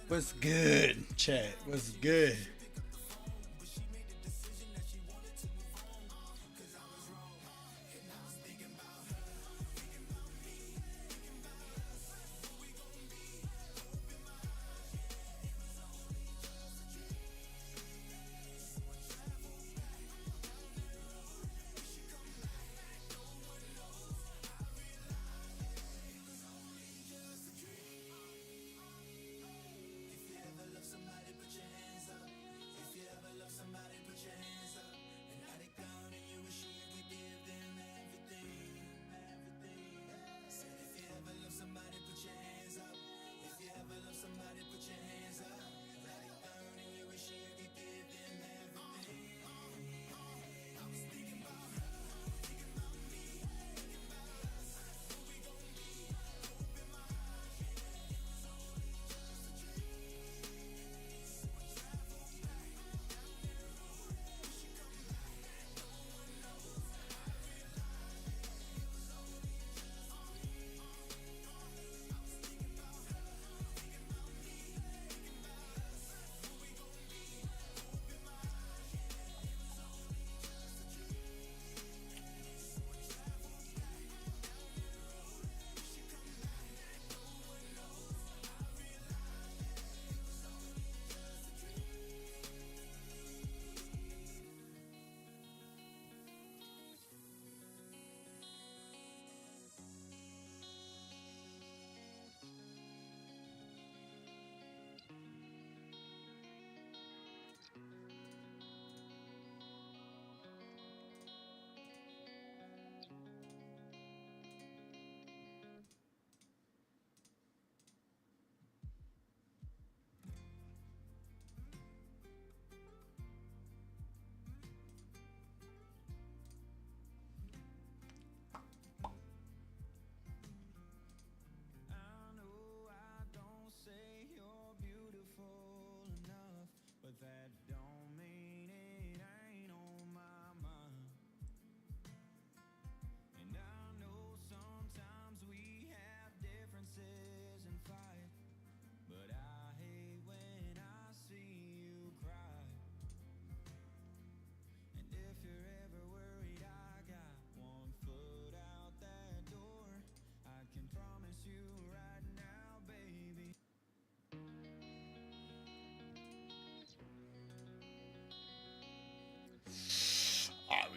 What's good, chat? What's good?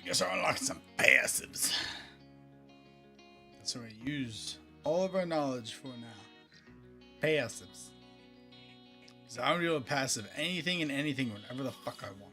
We can start unlocking some passives. That's what we use all of our knowledge for now. Passives. Because I'm able to passive anything and anything whenever the fuck I want.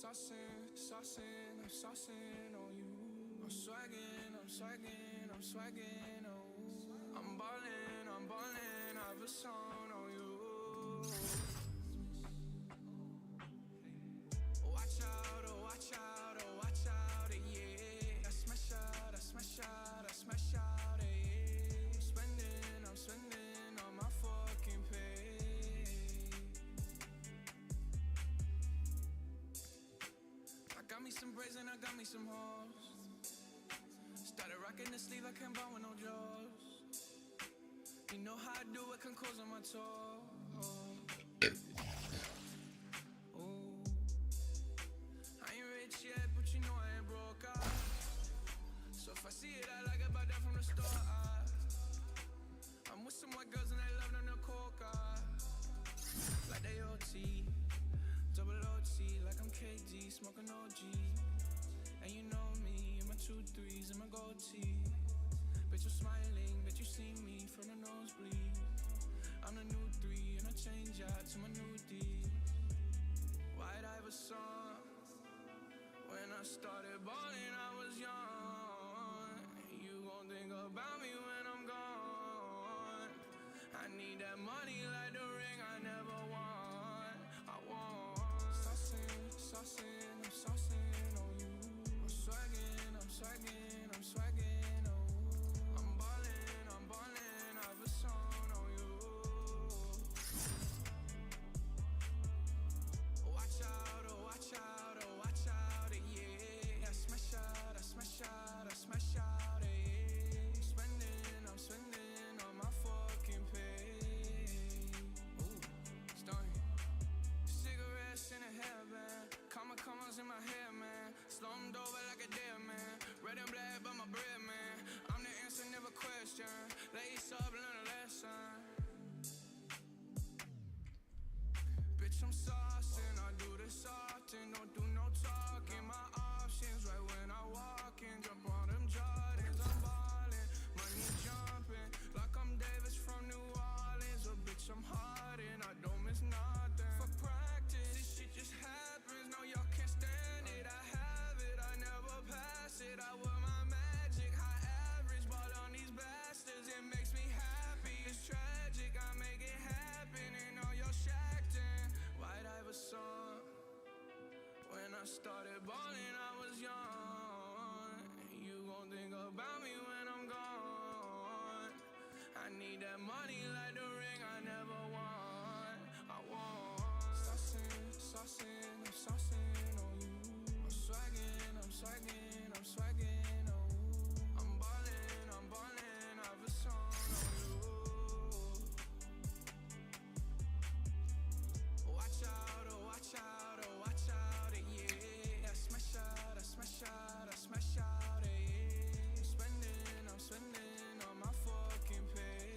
I'm saucing on you. I'm swagging, oh. I'm ballin', I have a song on you. Watch out, oh, watch out, oh, watch out, yeah. I smash out, yeah. I'm spending on my fucking pay. I got me some braids and I got me some hoes. Started rocking the sleeve, I can't buy with no jaws. You know how I do it, can close on my toes. Ooh. I ain't rich yet, but you know I ain't broke, so if I see it, I like it, buy that from the store, I'm with some white girls and they love them to coca. Like they OT, double OT, like I'm KD, smoking OG. And you know me, in my 2-3s and my gold tee. Bitch, I'm smiling, bet you see me from the nosebleed. I'm the new 3 and I change out to my new D. White Iverson. When I started balling, I was young. You gon' think about me when I'm gone. I need that money like the ring I never won. I want saucing, I'm saucing on you. I'm swagging, oh. I'm ballin', I have a song on you. Watch out, oh, watch out, oh, watch out, yeah. I smash out, yeah. I'm spending on my fucking pay. Ooh, stunning. Cigarettes in a hairband, commas in my hair, man. Slummed over like a dead man. Red and black, but my bread, man. I'm the answer, never question. Lace up, learn a lesson. Bitch, I'm saucing, I do this often. Don't do no talking, my options right when I walk in. Jump on them Jordans, I'm ballin'. Money jumping, like I'm Davis from New Orleans. Oh, bitch, I'm hardin', I don't miss nothing. For practice, this shit just happens. No, y'all can't stand it, I have it, I never pass it. I wear my magic, high average, ball on these bastards. It makes me happy, it's tragic, I make it happen. And all your shacked in White Iverson. When I started balling, I was young. You gon' think about me when I'm gone. I need that money like the ring I never won. I want saucing, I'm saucing on you. I'm swagging, oh. I'm ballin', I have a song on you. Watch out, oh, watch out, oh, watch out, yeah. I smash out, yeah. I'm spending on my fucking pay.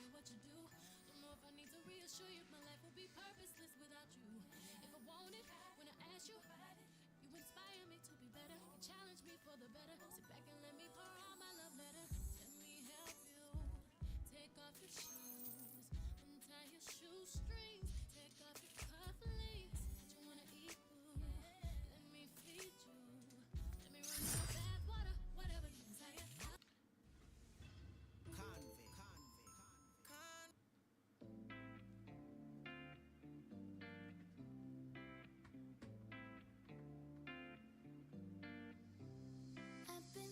What you do. Don't know if I need to reassure you, my life will be purposeless without you. If I want it, when I ask you, you inspire me to be better. You challenge me for the better. Sit back and let me pour out my love letter. Let me help you. Take off your shoes, untie your shoestrings, take off your cufflinks. You wanna eat food? Let me feed you. Let me run your bath water, whatever you desire. I've been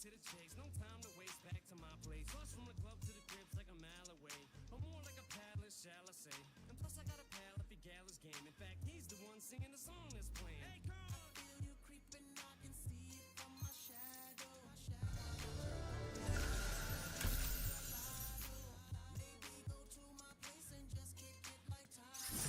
to the chase, no time to waste, back to my place. Plus from the club to the cribs like a mile away, but more like a palace, shall I say. And plus I got a pal if he gal is game. In fact, he's the one singing the song that's playing. Hey, come on. Feel you creeping, I can see it from my shadow. Maybe go to my place and just kick it like Tyler.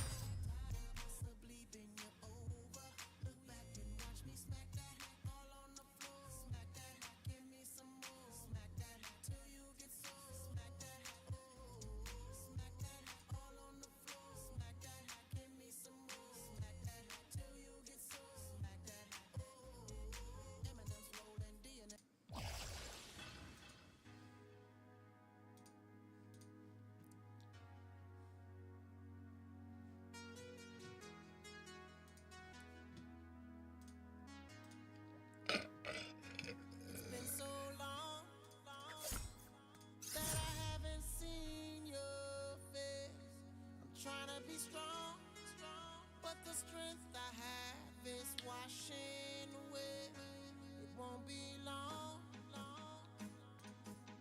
Possibly bend you over. Look back and watch me smack that all on the floor. Smack that, give me some more. Smack that till you get so. Smack that, oh. Smack that all on the floor. Smack that, give me some more. Smack that till you get so. Smack that, oh. Eminem's rolling DNA. It's been so long that I haven't seen your face. I'm trying to be strong, but the strength I have is washing away. It won't be long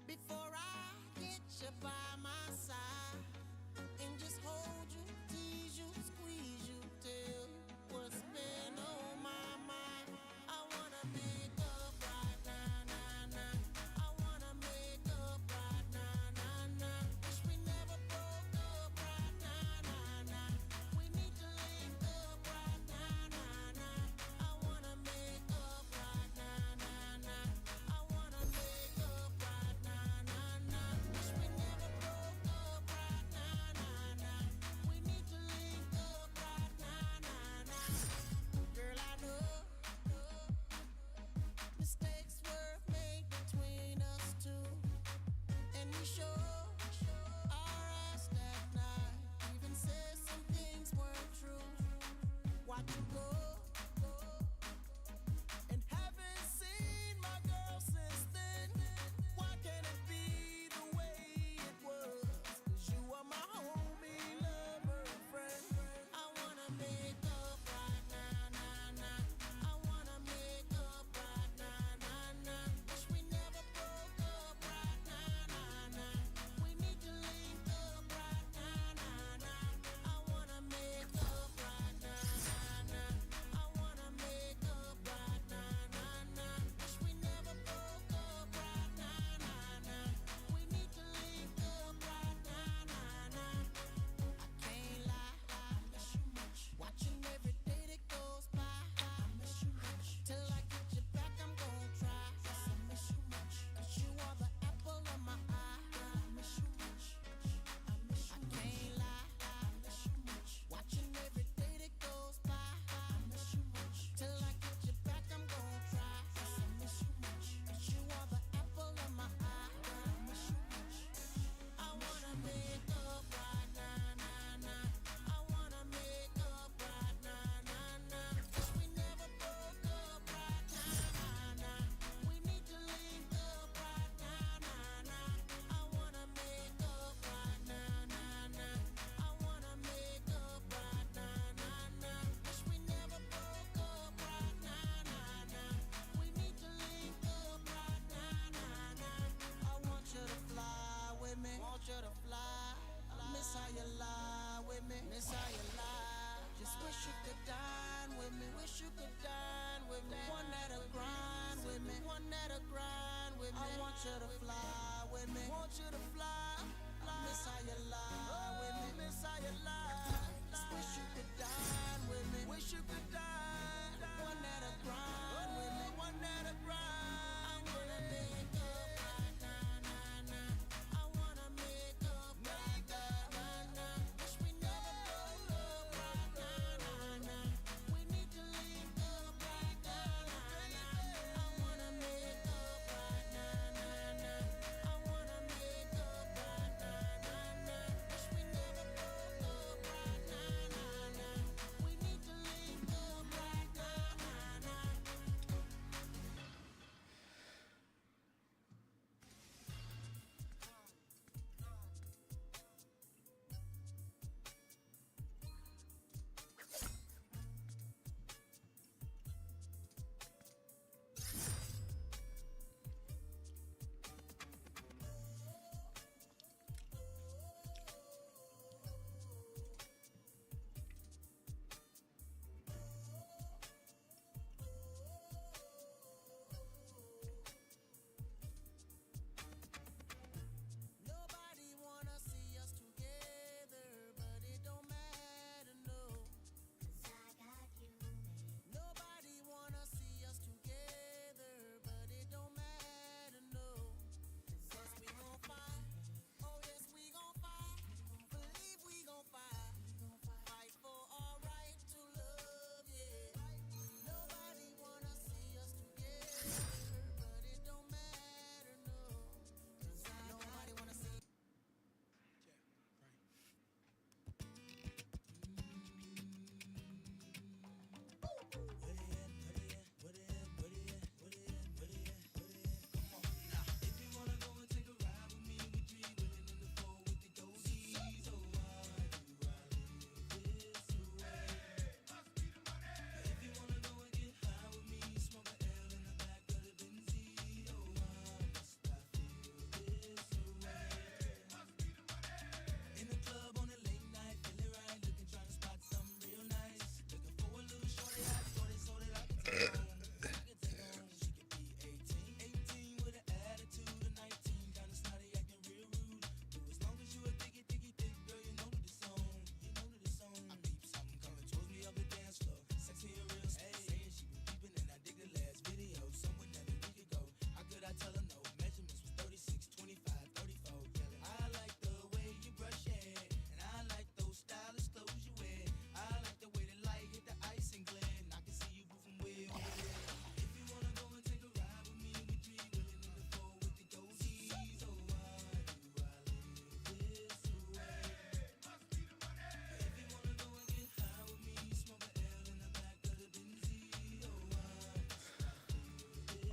before I get you by my side and just hold you, tease you, squeeze you, tell you what's been on my mind. I wanna make up right now, nah, nah. I wanna make up right now, nah, nah. Wish we never broke up right now, nah, nah. We need to link up right now, nah, nah. I wanna make up right now, nah, nah. I wanna make up right now, nah, nah. Wish we never broke up right now, nah, nah. We need to link up right now, nah, nah. Girl, I know mistakes were made between us two, and we sure our ass that night. Even said some things weren't true. Watch you go, and haven't seen my girl since then. Why can't it be the way it was? 'Cause you are my homie, lover, and friend. I wanna make up right now, nah, nah. I wanna make up right now, nah, nah. Wish we never broke up right now, nah, nah. We need to link up right now, nah, nah. I wanna make up right now, nah, nah. I wanna make up right now, nah, nah. Wish we never broke up right now, nah, nah. We need to link up right now, nah, nah. I can't lie, I miss you much. Watching every day that goes by, I miss you much. Till I get you back, I'm gon' try. Yes, I miss you much. 'Cause you are the apple of my eye. I miss you much. I miss you. I can't lie, I miss you much. Watching every day that goes by, I miss you much. Till I get you back, I'm gon' try. Yes, I miss you much. 'Cause you are the apple of my eye. I miss you much. I wanna make up right now, nah, nah. I wanna make up right now, nah, nah. Wish we never broke up right now, nah, nah. We need to link up right now, nah, nah. I wanna make up right now, nah, nah. I wanna make up right now, nah, nah. Wish we never broke up right now, nah, nah. We need to link up right now, nah, nah. I want you to fly with me, want you to fly. Miss how you lie with me, miss how you lie. Just wish you could dine with me, wish you could dine with me. One that'll grind with me, one that'll grind with me. I want you to fly with me, want you to fly. Miss how you lie with me, miss how you lie. Just wish you could dine with me, wish you could dine. One that'll grind with me, one that'll grind. I wanna make up right now, nah, nah. I wanna make up right now, nah, nah. Wish we never broke up right now, nah, nah. We need to link up right now, nah, nah. I wanna make up right now, nah, nah. I wanna make up right now, nah, nah. Wish we never broke up right now, nah, nah. We need to link up right now, nah, nah.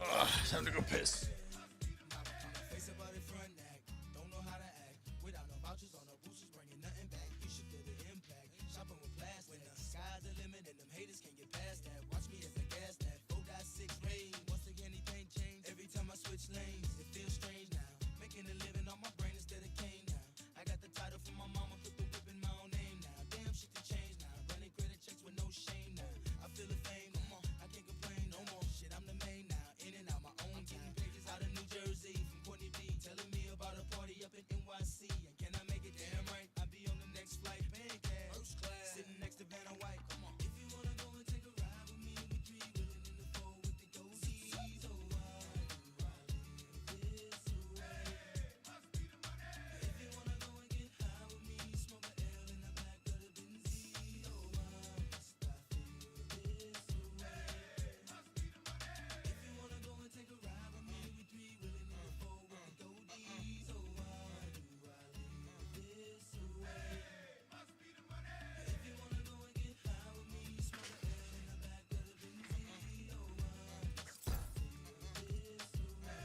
Ugh, time to go piss. Face about it front act, don't know how to act. Without no vouchers on no boosters, bringing nothing back. You should feel the impact. Shopping with plastic. When the sky's the limit and them haters can't get past that. Watch me as I gas that. 4.6 range. Once again, anything change. Every time I switch lanes, it feels strange now. Making a living on my brain instead of cane now. I got the title from my mama, put the whip in my own name now. Damn shit to change now. Running credit checks with no shame now. I feel the fame, come on. I can't complain no more. Shit, I'm the main now. In and out my own time. Pages out of New Jersey from Courtney B. Telling me about a party up in NYC. And can I make it damn right? I'll be on the next flight, paying cash. First class. Sitting next to Vanna White. Come on. If you wanna go and take a ride with me, we three willing in the four with the goatees. Oh, why do I live this way? If you wanna go and get high with me, smoke a L in the back of the Benzie. Oh, why must I feel this way? If you wanna go and take a ride with me, we three willing in the four with the goatees. Oh, why do I live this way? If you wanna go and get high with me, smoke a L in the back of the Benzie. Oh, why must I feel this way?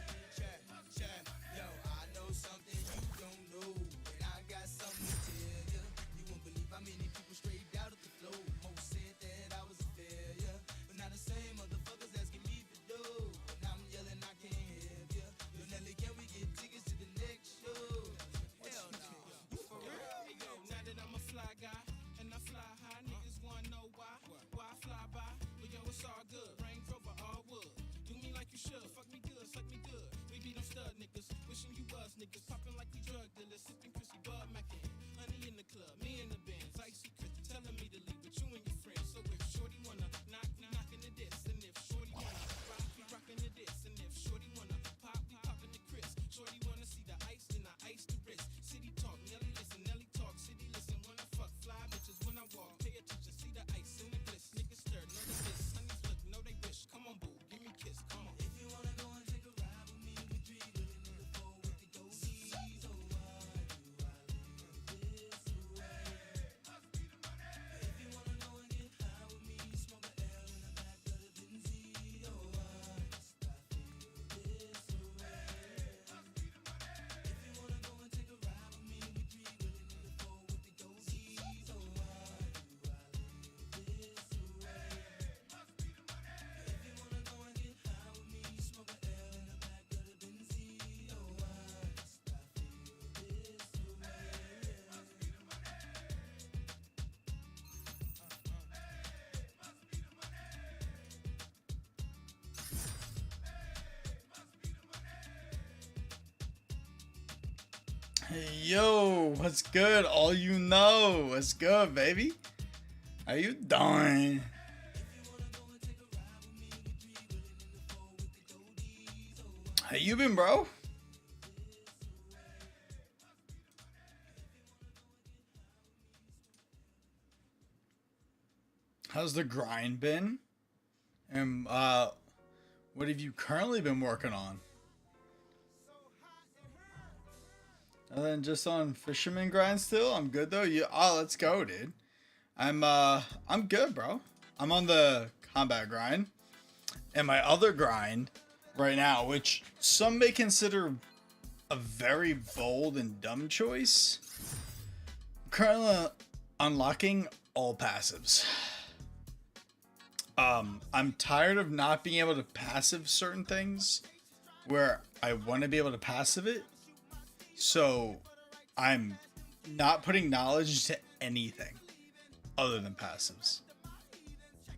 Check, yo, I know something you don't know, and I got something to tell ya. You won't believe how many people straight out of the flow. Most said that I was a failure, but now the same motherfuckers asking me for dough. And I'm yelling, I can't have ya. Yo, Nelly, can we get tickets to the next show? Hell no. You for real? Hey yo, now that I'm a fly guy and I fly high, niggas wanna know why? Why I fly by? But yo, it's all good. Range Rover, all wood. Do me like you should. Fuck me good, suck me good. We be them stud niggas. Wishing you was niggas. Popping like we drug dealers. Sipping Chrissy Bud Mackin. Honey in the club, me in the Benz. Icy Chris telling me to leave with you and your friends. So if Shorty wanna knock, we knockin' the diss. And if Shorty wanna rock, we rockin' the diss. And if Shorty wanna pop, we poppin' the Chris. Shorty wanna see the ice, then I ice the wrist. City talk, Nelly listen, Nelly talk. City listen when I fuck, fly bitches when I walk. Pay attention, see the ice in the bliss. Niggas stir, know the diss. Honeys look, know they wish. Come on, boo, give me a kiss, come on. If you wanna go and take a ride with me, we three willing in the four with the goatees. Oh, why do I live this way? If you wanna go and get high with me, smoke a L in the back of the Benzie. Oh, why must I feel this way? If you wanna go and take a ride with me, we three willing in the four with the goatees. Oh, why do I live this way? If you wanna go and get high with me, smoke a L in the back of the Benzie. Oh, why must I feel this way? Hey, yo, what's good? All you know. What's good, baby? How you doing? How you been, bro? How's the grind been? And what have you currently been working on? And then just on fisherman grind still? I'm good though. Let's go, dude. I'm good, bro. I'm on the combat grind. And my other grind right now, which some may consider a very bold and dumb choice. I'm currently unlocking all passives. I'm tired of not being able to passive certain things where I want to be able to passive it. So I'm not putting knowledge to anything other than passives.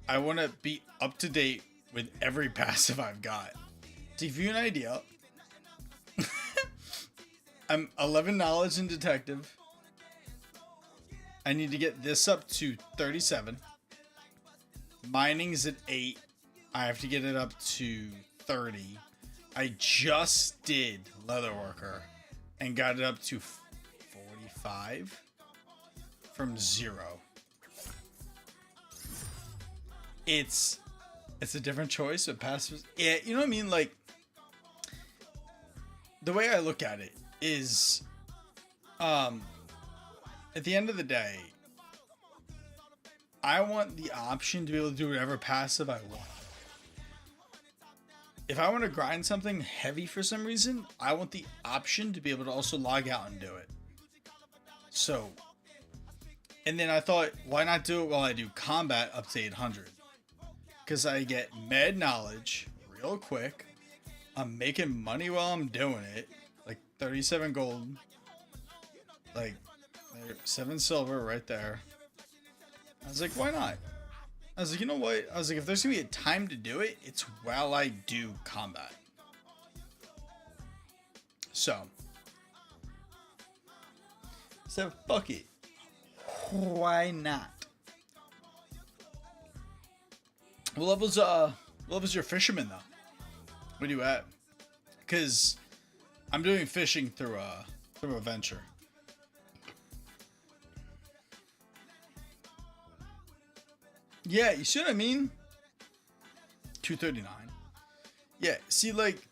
I want to be up to date with every passive I've got. To give you an idea, I'm 11 knowledge in detective. I need to get this up to 37. Mining's at 8. I have to get it up to 30. I just did leatherworker and got it up to 45 from 0. It's a different choice, but passive. Yeah, you know what I mean? Like, the way I look at it is, at the end of the day, I want the option to be able to do whatever passive I want. if I want to grind something heavy for some reason, I want the option to be able to also log out and do it. So, and then I thought, why not do it while I do combat up to 800? Because I get med knowledge real quick. I'm making money while I'm doing it. Like 37 gold. Like 7 silver right there. I was like, why not? I was like, you know what? I was like, if there's gonna be a time to do it, it's while I do combat. So fuck it. Why not? What level's your fisherman though? Where you at? Cause I'm doing fishing through a venture. Yeah, you see what I mean? 239. Yeah, see, like,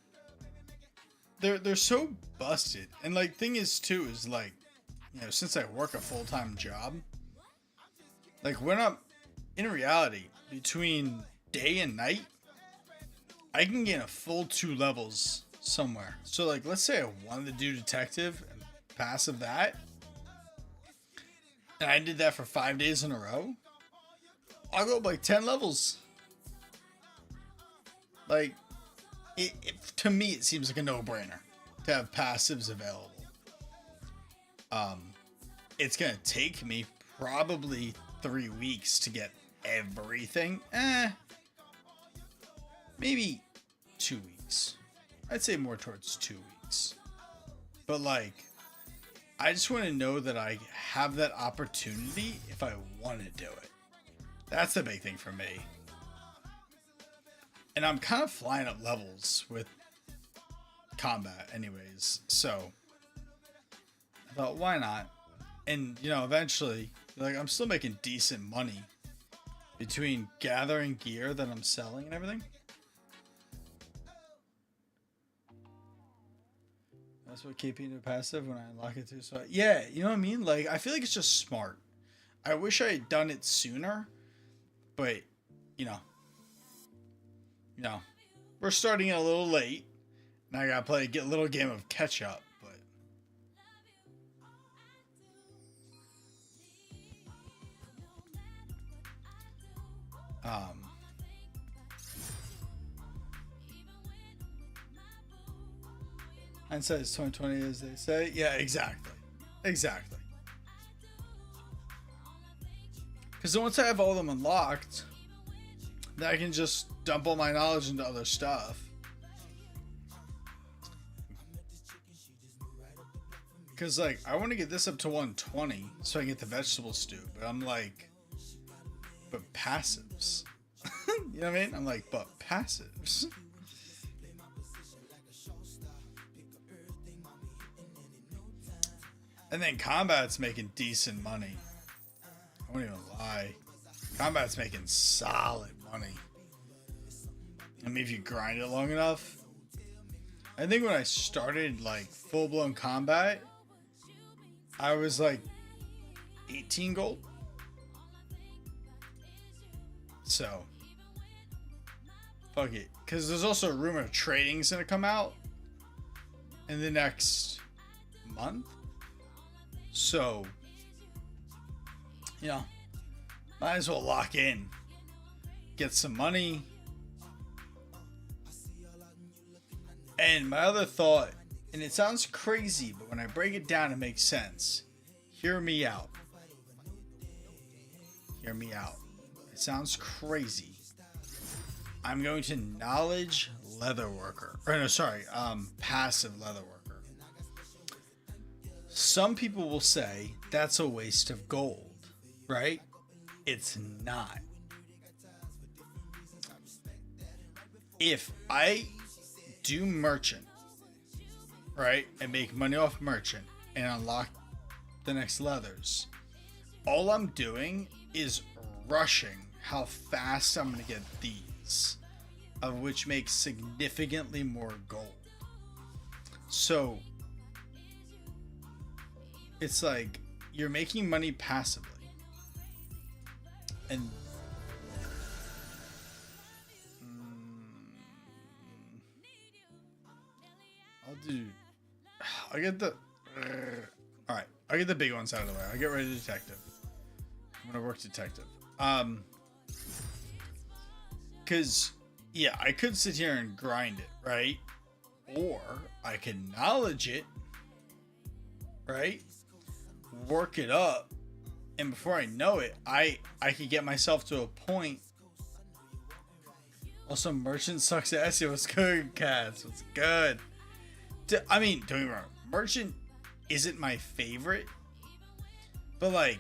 they're so busted. And, like, thing is, too, is, like, you know, since I work a full-time job, like, when I'm, in reality, between day and night, I can gain a full 2 levels somewhere. So, like, let's say I wanted to do detective and passive that, and I did that for 5 days in a row, I'll go up like 10 levels. Like, to me, it seems like a no-brainer to have passives available. It's gonna take me probably 3 weeks to get everything. Maybe 2 weeks. I'd say more towards 2 weeks. But like, I just want to know that I have that opportunity if I want to do it. That's the big thing for me. And I'm kind of flying up levels with combat anyways. So I thought, why not? And, you know, eventually, like, I'm still making decent money between gathering gear that I'm selling and everything. That's what keeping it passive when I unlock it too. So yeah, you know what I mean? Like, I feel like it's just smart. I wish I had done it sooner. But, you know, we're starting a little late, and I gotta play a little game of catch up. But, hindsight is 2020, as they say. Yeah, exactly. Because once I have all of them unlocked, then I can just dump all my knowledge into other stuff. Because, like, I want to get this up to 120 so I can get the vegetable stew. But I'm like, but passives. You know what I mean? I'm like, but passives. And then combat's making decent money. I won't even lie. Combat's making solid money. I mean, if you grind it long enough. I think when I started, like, full-blown combat, I was, like, 18 gold. So, fuck it. Because there's also a rumor trading's going to come out in the next month. So, you know, might as well lock in. Get some money. And my other thought, and it sounds crazy, but when I break it down, it makes sense. Hear me out. Hear me out. It sounds crazy. I'm going to knowledge leatherworker. Or no, sorry, passive leatherworker. Some people will say that's a waste of gold, right? It's not. If I do merchant, right, and make money off merchant and unlock the next leathers, all I'm doing is rushing how fast I'm going to get these, of which makes significantly more gold. So it's like you're making money passively. And I'll get the. All right, I'll get the big ones out of the way. I'll get ready to detective. I'm gonna work detective. Cause yeah, I could sit here and grind it, right? Or I can knowledge it, right? Work it up, and before I know it, I could get myself to a point. Also, merchant sucks at SEO. What's good, cats? What's good? I mean, don't get me wrong. Merchant isn't my favorite, but like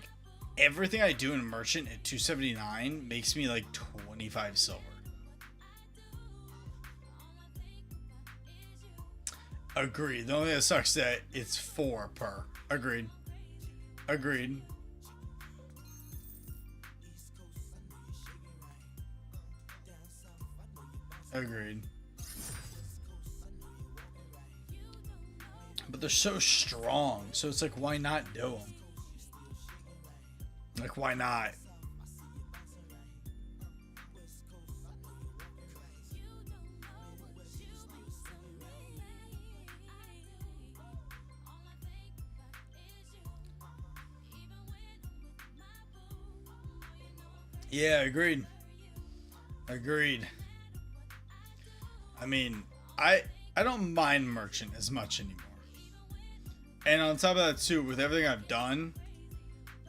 everything I do in merchant at 279 makes me like 25 silver. Agreed. The only thing that sucks that it's 4 per. Agreed. Agreed. Agreed. But they're so strong, so it's like, why not do them? Like, why not? Yeah, agreed. Agreed. I mean, I don't mind merchant as much anymore. And on top of that too, with everything I've done,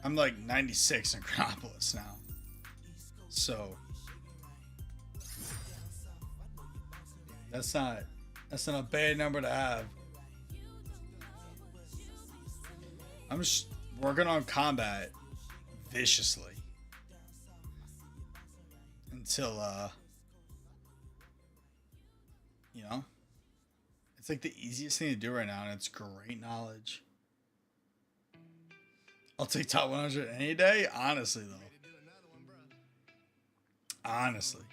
I'm like 96 in Chronopolis now. So that's not a bad number to have. I'm just working on combat viciously until you know, it's like the easiest thing to do right now, and it's great knowledge. I'll take top 100 any day, honestly though. Honestly.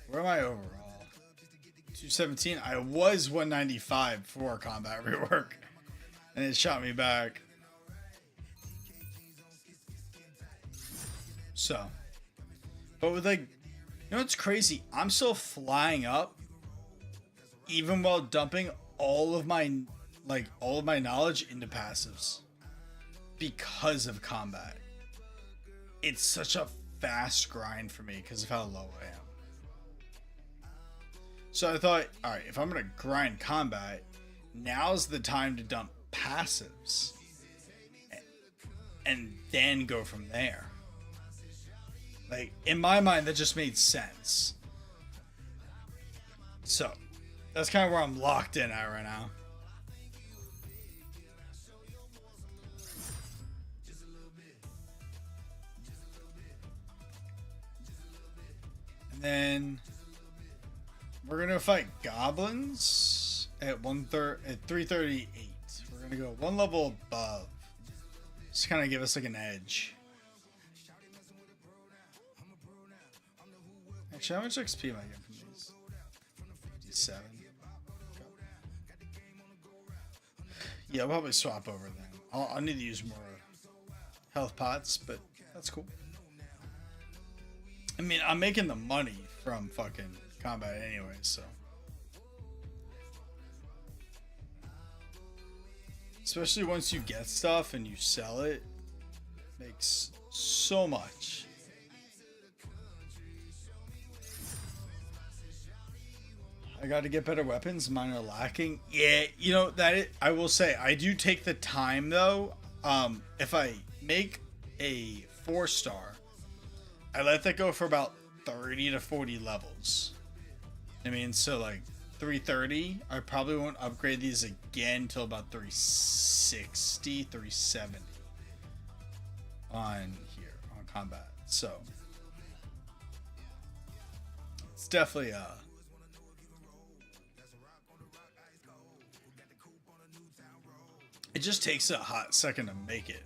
Where am I overall? 217. I was 195 for combat rework, and it shot me back. So, but with like, you know what's crazy? I'm still flying up, even while dumping all of my knowledge into passives because of combat. It's such a fast grind for me because of how low I am. So I thought, all right, if I'm gonna grind combat, now's the time to dump passives, and then go from there. Like, in my mind, that just made sense. So, that's kind of where I'm locked in at right now. And then we're gonna fight goblins at 338. We're gonna go one level above. Just kind of give us like an edge. Actually, how much XP am I getting from these? 57. Okay. Yeah, I'll probably swap over then. I'll need to use more health pots, but that's cool. I mean, I'm making the money from fucking combat anyway, so. Especially once you get stuff and you sell it, makes so much. I got to get better weapons. Mine are lacking. Yeah, you know I will say I do take the time though. If I make a 4-star, I let that go for about 30 to 40 levels. I mean, so like 330, I probably won't upgrade these again until about 360, 370 on here on combat. So it's definitely it just takes a hot second to make it.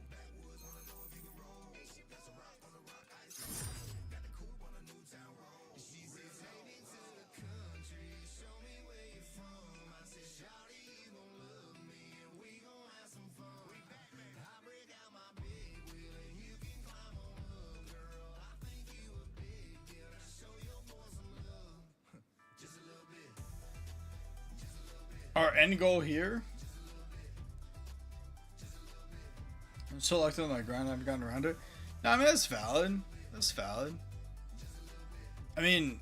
our end goal here. I'm so locked on my grind, I haven't gotten around it. No, I mean, that's valid. That's valid. I mean,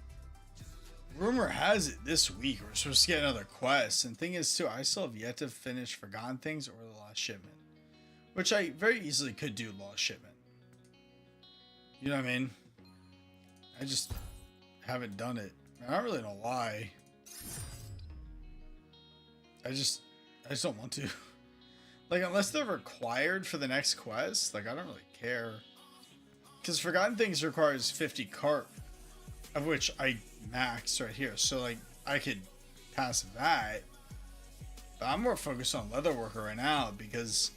rumor has it this week we're supposed to get another quest. And thing is, too, I still have yet to finish Forgotten Things or The Lost Shipment. Which I very easily could do Lost Shipment. You know what I mean? I just haven't done it. I don't really know why. I just don't want to. Like, unless they're required for the next quest, like, I don't really care. Because Forgotten Things requires 50 carp, of which I maxed right here. So, like, I could pass that. But I'm more focused on Leatherworker right now because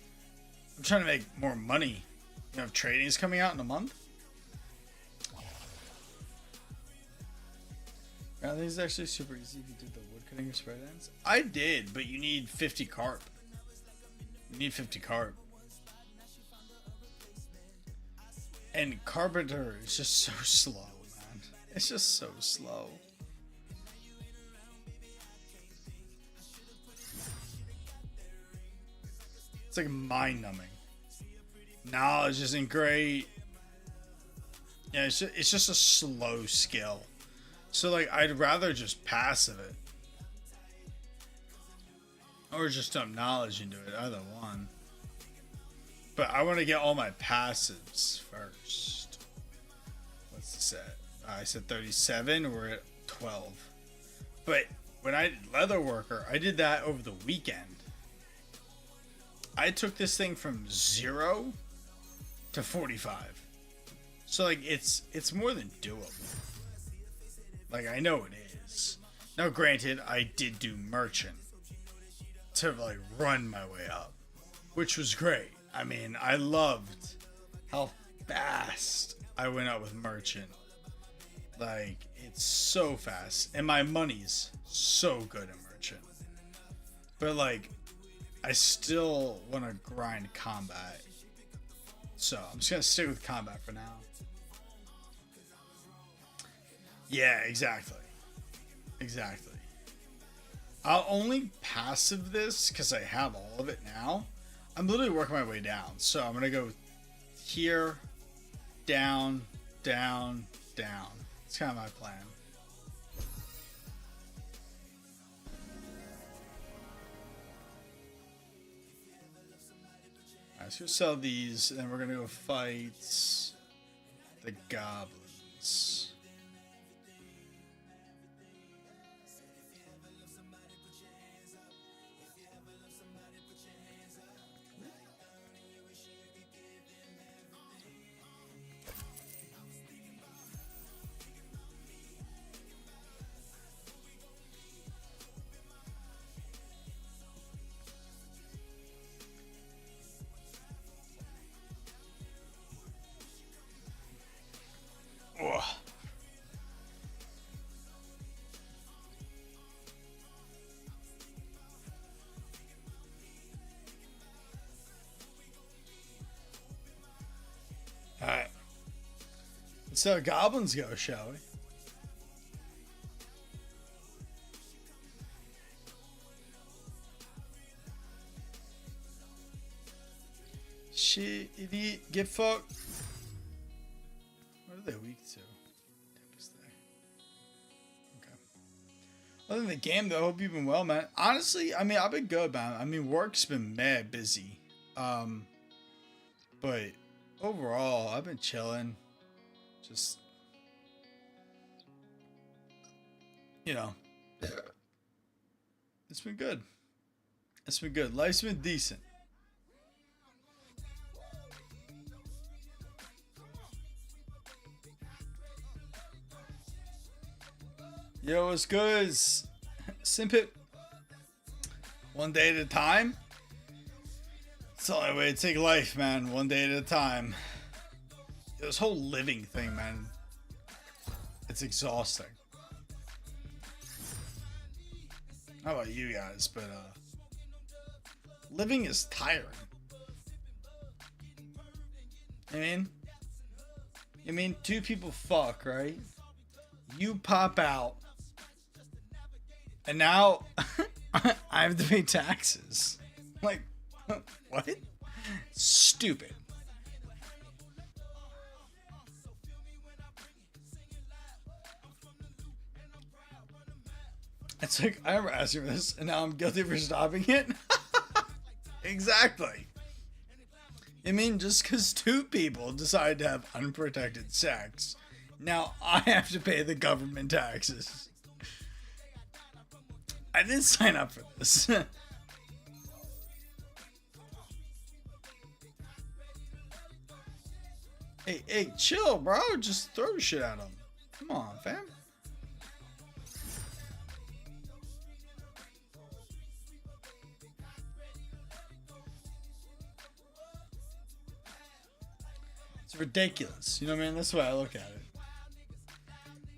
I'm trying to make more money. You know, if trading is coming out in a month. I think it's actually super easy if you did the woodcutting or spread ends. I did, but you need 50 carp. You need 50 carp. And Carpenter is just so slow, man. It's just so slow. It's like mind-numbing. Knowledge isn't great. Yeah, it's just a slow skill. So, like, I'd rather just passive it. Or just dump knowledge into it. Either one. But I want to get all my passives first. What's the set? I said 37. We're at 12. But when I did Leatherworker, I did that over the weekend. I took this thing from 0 to 45. So, like, it's more than doable. Like, I know it is. Now, granted, I did do Merchant to, like, run my way up, which was great. I mean, I loved how fast I went up with Merchant. Like, it's so fast. And my money's so good at Merchant. But, like, I still want to grind combat. So, I'm just going to stick with combat for now. Yeah, exactly. Exactly. I'll only passive this because I have all of it now. I'm literally working my way down. So I'm going to go here, down, down, down. It's kind of my plan. Alright, so we'll sell these, and then we're going to go fight the goblins. Alright. Let's see how goblins go, shall we? Shit, idiot, get fucked. What are they weak to? Tempest there. Okay. Other than the game, though, I hope you've been well, man. Honestly, I mean, I've been good, man. I mean, work's been mad busy. But overall, I've been chilling. Just, you know, it's been good. It's been good. Life's been decent. Yo, what's good? Simpit. One day at a time. It's the only way to take life, man. One day at a time. This whole living thing, man. It's exhausting. How about you guys? But, living is tiring. I mean, two people fuck, right? You pop out. And now I have to pay taxes. Like, what? Stupid. It's like, I never asked you for this, and now I'm guilty for stopping it? Exactly. I mean, just because two people decide to have unprotected sex, now I have to pay the government taxes. I didn't sign up for this. Hey, chill, bro. Just throw shit at him. Come on, fam. It's ridiculous. You know what I mean? That's the way I look at it.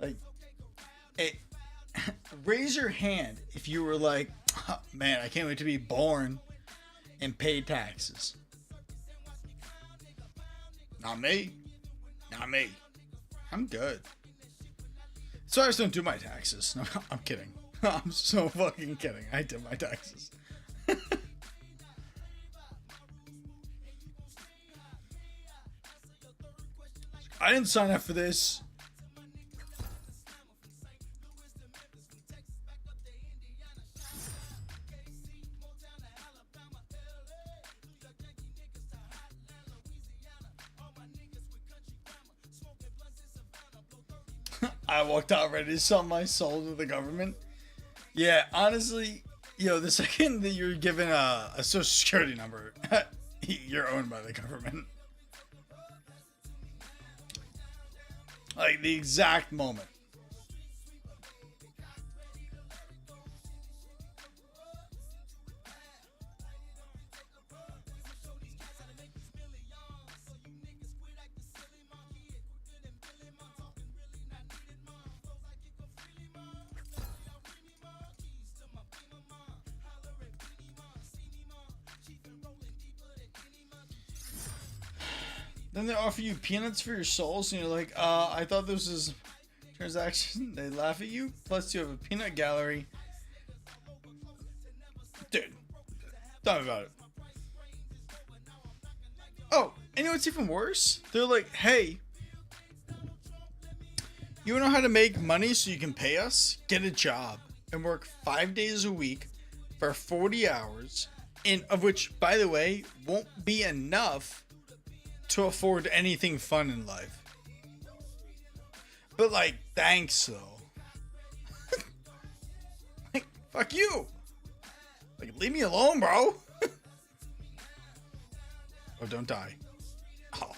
Like, hey, raise your hand if you were like, oh, man, I can't wait to be born and pay taxes. Not me. Not me. I'm good. So I just don't do my taxes. No, I'm kidding. I'm so fucking kidding. I did my taxes. I didn't sign up for this. I walked out ready to sell my soul to the government. Yeah, honestly, the second that you're given a social security number, you're owned by the government. Like, the exact moment. Then they offer you peanuts for your souls, and you're like, I thought this was a transaction. They laugh at you. Plus, you have a peanut gallery. Dude, tell me about it. Oh, and you know what's even worse? They're like, hey, you know how to make money so you can pay us? Get a job and work 5 days a week for 40 hours, and of which, by the way, won't be enough to afford anything fun in life. But like, thanks though. Like, fuck you. Like, leave me alone, bro. Oh, don't die. Oh,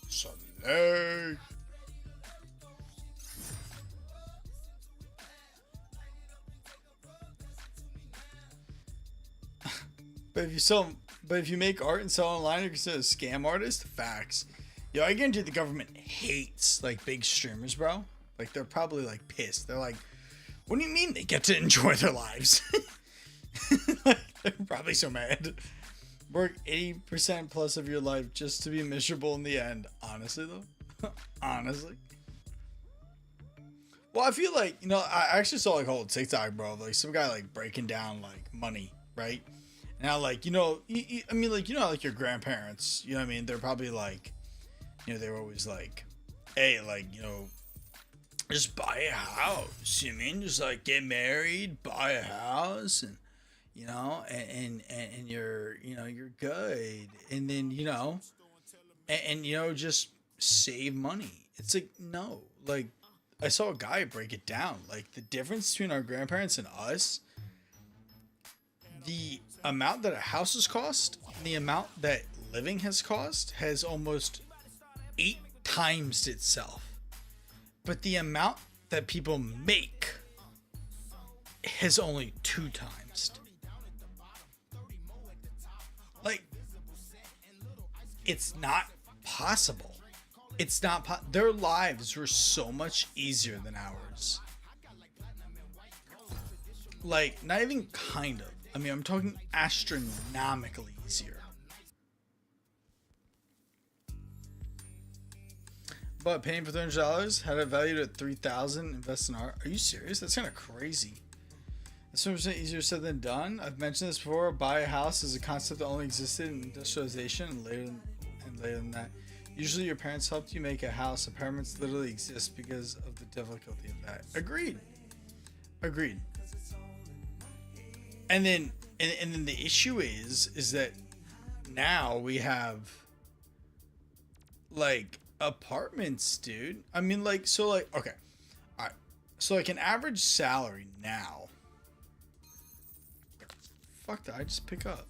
Sunday. But if you make art and sell online, you're considered a scam artist. Facts. Yo, I guarantee the government hates like big streamers, bro. Like, they're probably like pissed. They're like, what do you mean they get to enjoy their lives? Like, they're probably so mad. Work 80% plus of your life just to be miserable in the end. Honestly though. Honestly. Well, I feel like, I actually saw like a whole TikTok, bro, like some guy like breaking down like money, right? Now, like, I mean, like, like your grandparents, you know what I mean? They're probably like, they were always like, hey, like, just buy a house, you know what I mean? Just like get married, buy a house, and, and you're, you're good. And then, and just save money. It's like, no, like, I saw a guy break it down. Like, the difference between our grandparents and us, the amount that a house has cost and the amount that living has cost has almost 8 times itself. But the amount that people make has only 2 times. Like, it's not possible. It's not their lives were so much easier than ours. Like, not even kind of. I mean, I'm talking astronomically easier. But paying for $300 had it valued at $3,000. Invest in art. Are you serious? That's kind of crazy. It's 100% easier said than done. I've mentioned this before. Buy a house is a concept that only existed in industrialization and later than that. Usually your parents helped you make a house. Apartments literally exist because of the difficulty of that. Agreed. And then the issue is that now we have like apartments, dude. I mean, like, so like, okay. All right. So like an average salary now. Fuck did I just pick up?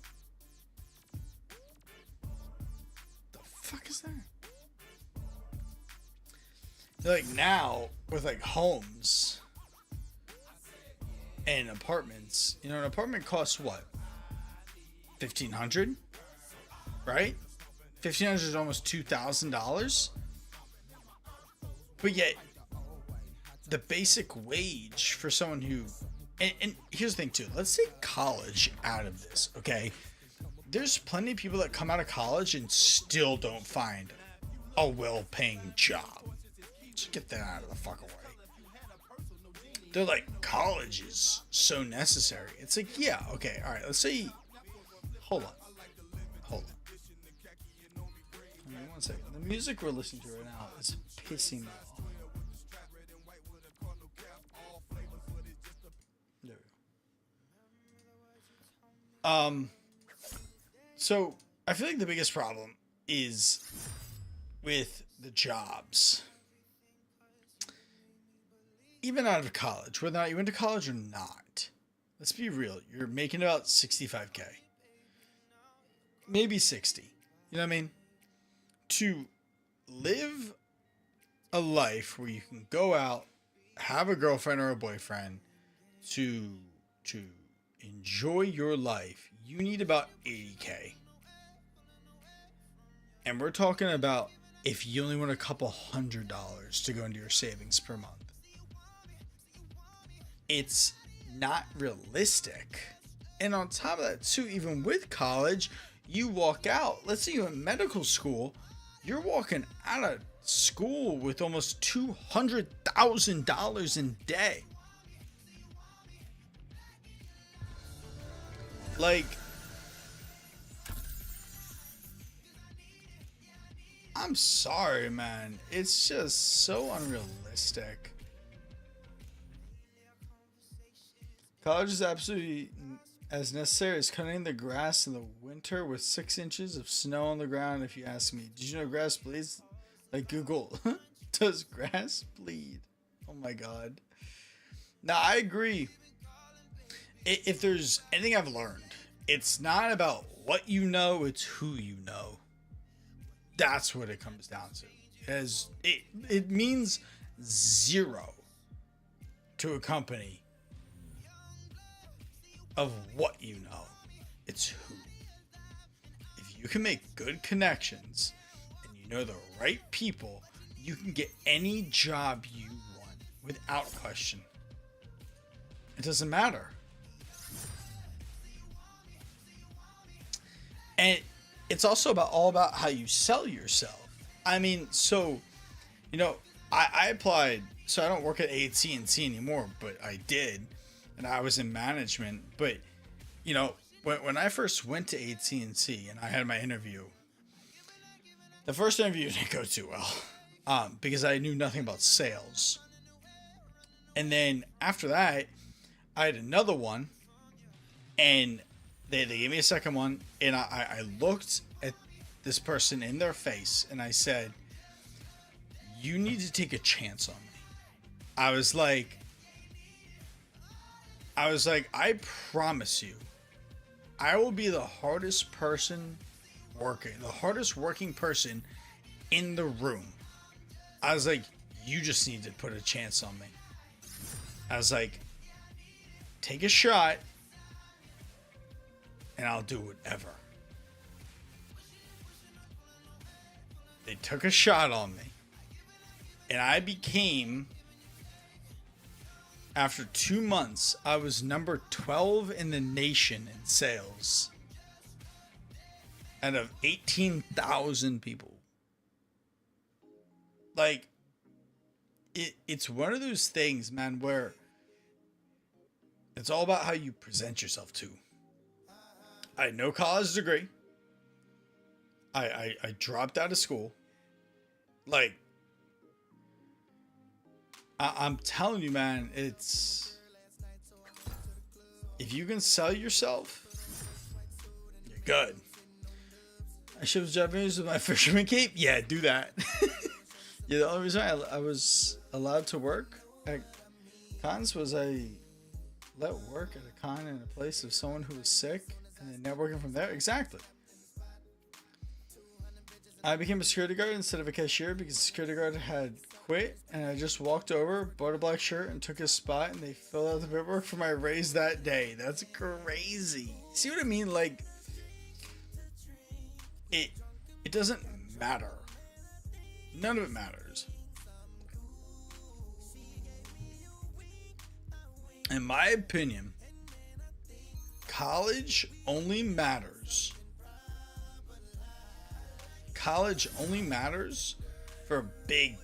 The fuck is that? Like now with like homes and apartments, you know, an apartment costs what? $1,500, right? $1,500 is almost $2,000. But yet, the basic wage for someone who, and here's the thing too. Let's take college out of this, okay? There's plenty of people that come out of college and still don't find a well-paying job. So get that out of the fucking way. They're like, college is so necessary. It's like, yeah, okay, all right. Let's say, hold on. Hold on 1 second. The music we're listening to right now is pissing me off. There we go. So I feel like the biggest problem is with the jobs. Even out of college, whether or not you went to college or not, let's be real. You're making about 65K. Maybe 60. You know what I mean? To live a life where you can go out, have a girlfriend or a boyfriend, to enjoy your life, you need about 80K. And we're talking about if you only want a couple $100 to go into your savings per month. It's not realistic. And on top of that too, even with college, you walk out, let's say you're in medical school, you're walking out of school with almost $200,000 in debt. Like, I'm sorry, man. It's just so unrealistic. College is absolutely as necessary as cutting the grass in the winter with 6 inches of snow on the ground, if you ask me. Did you know grass bleeds? Like Google, does grass bleed? Oh my god. Now, I agree. If there's anything I've learned, it's not about what you know, it's who you know. That's what it comes down to. As it means zero to a company of what you know. It's who. If you can make good connections and you know the right people, you can get any job you want without question. It doesn't matter. And it's also all about how you sell yourself. I mean, so, you know, I applied, so I don't work at AT&T anymore, but I did. And I was in management, but you know, when I first went to AT&T and I had my interview, the first interview didn't go too well, because I knew nothing about sales. And then after that, I had another one, and they gave me a second one, and I looked at this person in their face, and I said, "You need to take a chance on me." I was like, I promise you, I will be the hardest person working, the hardest working person in the room. I was like, you just need to put a chance on me. I was like, take a shot and I'll do whatever. They took a shot on me and I became, after 2 months, I was number 12 in the nation in sales out of 18,000 people. Like, it's one of those things, man, where It's all about how you present yourself too. I had no college degree. I dropped out of school. Like, I'm telling you, man, it's, if you can sell yourself, you're good. I shipped Japanese with my fisherman cape. Yeah, do that. Yeah, the only reason I was allowed to work at cons was I let work at a con in a place of someone who was sick and then networking from there. Exactly. I became a security guard instead of a cashier because the security guard had quit, and I just walked over, bought a black shirt, and took his spot, and they filled out the paperwork for my raise that day. That's crazy. See what I mean? Like, it doesn't matter. None of it matters. In my opinion, college only matters. College only matters for big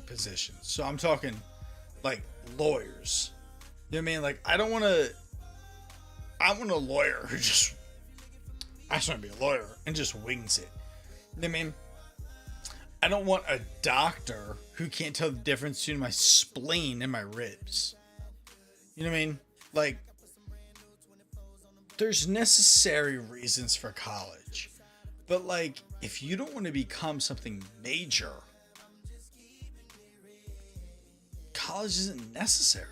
positions. So I'm talking like lawyers. You know what I mean? Like, I want a lawyer who just, I just want to be a lawyer and just wings it. You know what I mean? I don't want a doctor who can't tell the difference between my spleen and my ribs. You know what I mean? Like, there's necessary reasons for college. But, like, if you don't want to become something major, college isn't necessary.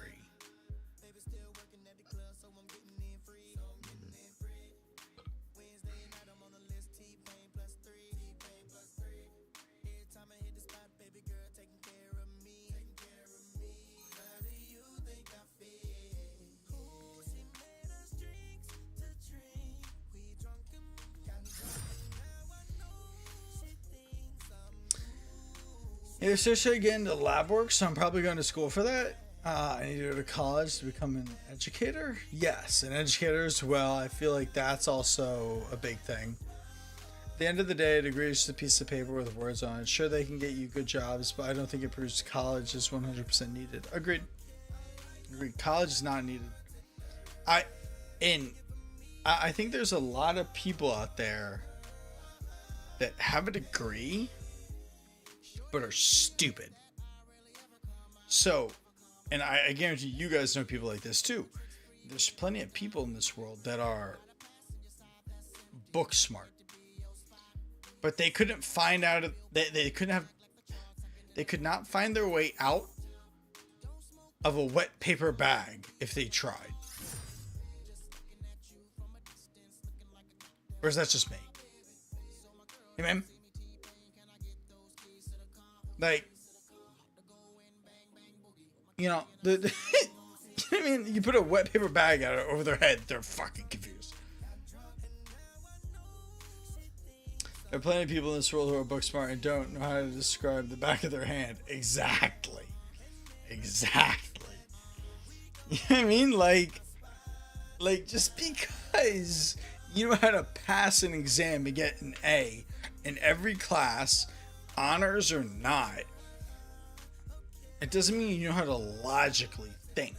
Yeah, especially getting into lab work, so I'm probably going to school for that. I need to go to college to become an educator. Yes, an educator as well. I feel like that's also a big thing. At the end of the day, a degree is just a piece of paper with words on it. Sure, they can get you good jobs, but I don't think it proves college is 100% needed. Agreed. College is not needed. I think there's a lot of people out there that have a degree but are stupid. So, and I guarantee you guys know people like this too. There's plenty of people in this world that are book smart, but they couldn't find out. They could not find their way out of a wet paper bag if they tried. Or is that just me? Amen. Like, you know, I mean, you put a wet paper bag out over their head, they're fucking confused. There are plenty of people in this world who are book smart and don't know how to describe the back of their hand. Exactly. You know what I mean? Like just because you know how to pass an exam and get an A in every class, honors or not, it doesn't mean you know how to logically think.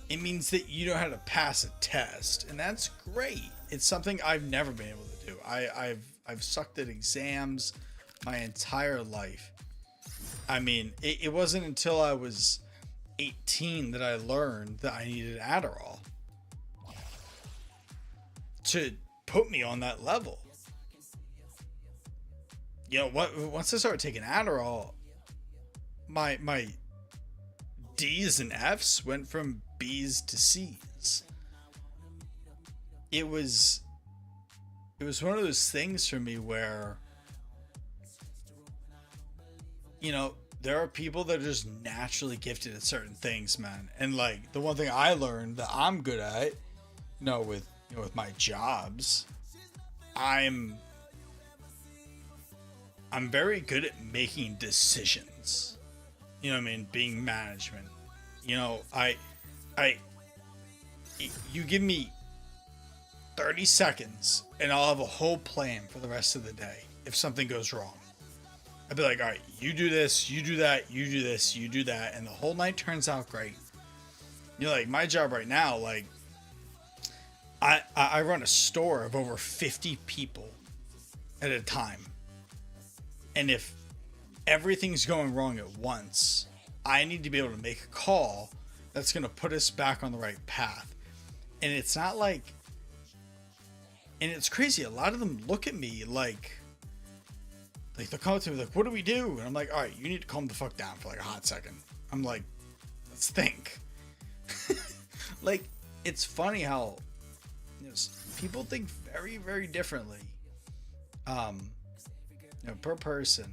It means that you know how to pass a test, and that's great. It's something I've never been able to do. I've sucked at exams my entire life. I mean, it wasn't until I was 18 that I learned that I needed Adderall to put me on that level. You know what? Once I started taking Adderall, my D's and F's went from B's to C's. It was one of those things for me where, you know, there are people that are just naturally gifted at certain things, man. And like the one thing I learned that I'm good at, with my jobs, I'm very good at making decisions. You know what I mean? Being management. You know, you give me 30 seconds and I'll have a whole plan for the rest of the day if something goes wrong. I'd be like, all right, you do this, you do that, you do this, you do that, and the whole night turns out great. You know, like my job right now, like I run a store of over 50 people at a time. And if everything's going wrong at once, I need to be able to make a call that's going to put us back on the right path. And it's not like, and it's crazy. A lot of them look at me like they'll come up to me like, what do we do? And I'm like, all right, you need to calm the fuck down for like a hot second. I'm like, let's think. Like, it's funny how, you know, people think very, very differently, you know, per person.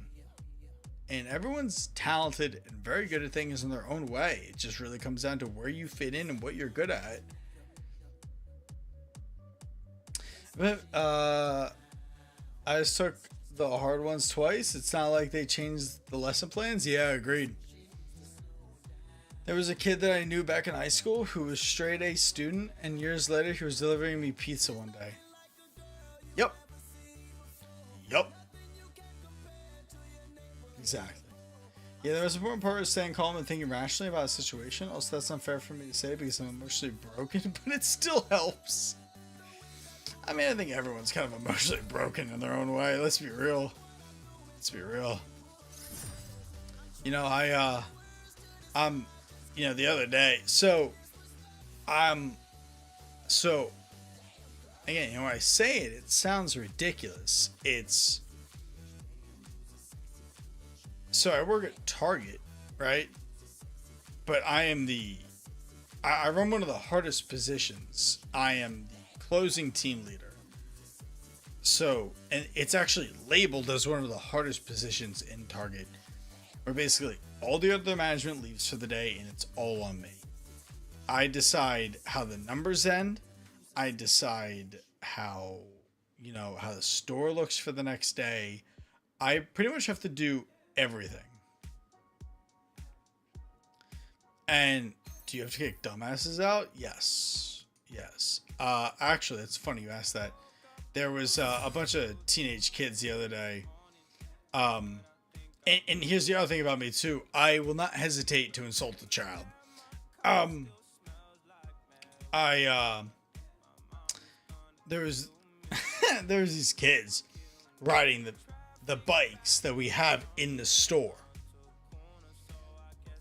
And everyone's talented and very good at things in their own way. It just really comes down to where you fit in and what you're good at. But I just took the hard ones twice. It's not like they changed the lesson plans. Yeah, agreed. There was a kid that I knew back in high school who was straight A student, and years later he was delivering me pizza one day. Yep. Exactly. Yeah, the most important part is staying calm and thinking rationally about a situation. Also, that's unfair for me to say because I'm emotionally broken, but it still helps. I mean, I think everyone's kind of emotionally broken in their own way. Let's be real. You know, I'm, you know, the other day, again, you know, when I say it, it sounds ridiculous. So I work at Target, right? But I run one of the hardest positions. I am the closing team leader. So, and it's actually labeled as one of the hardest positions in Target, where basically all the other management leaves for the day and it's all on me. I decide how the numbers end. I decide how, you know, how the store looks for the next day. I pretty much have to do everything. And do you have to kick dumbasses out? Yes. Actually, it's funny you asked that. There was a bunch of teenage kids the other day. And here's the other thing about me too. I will not hesitate to insult the child. There was these kids riding the bikes that we have in the store.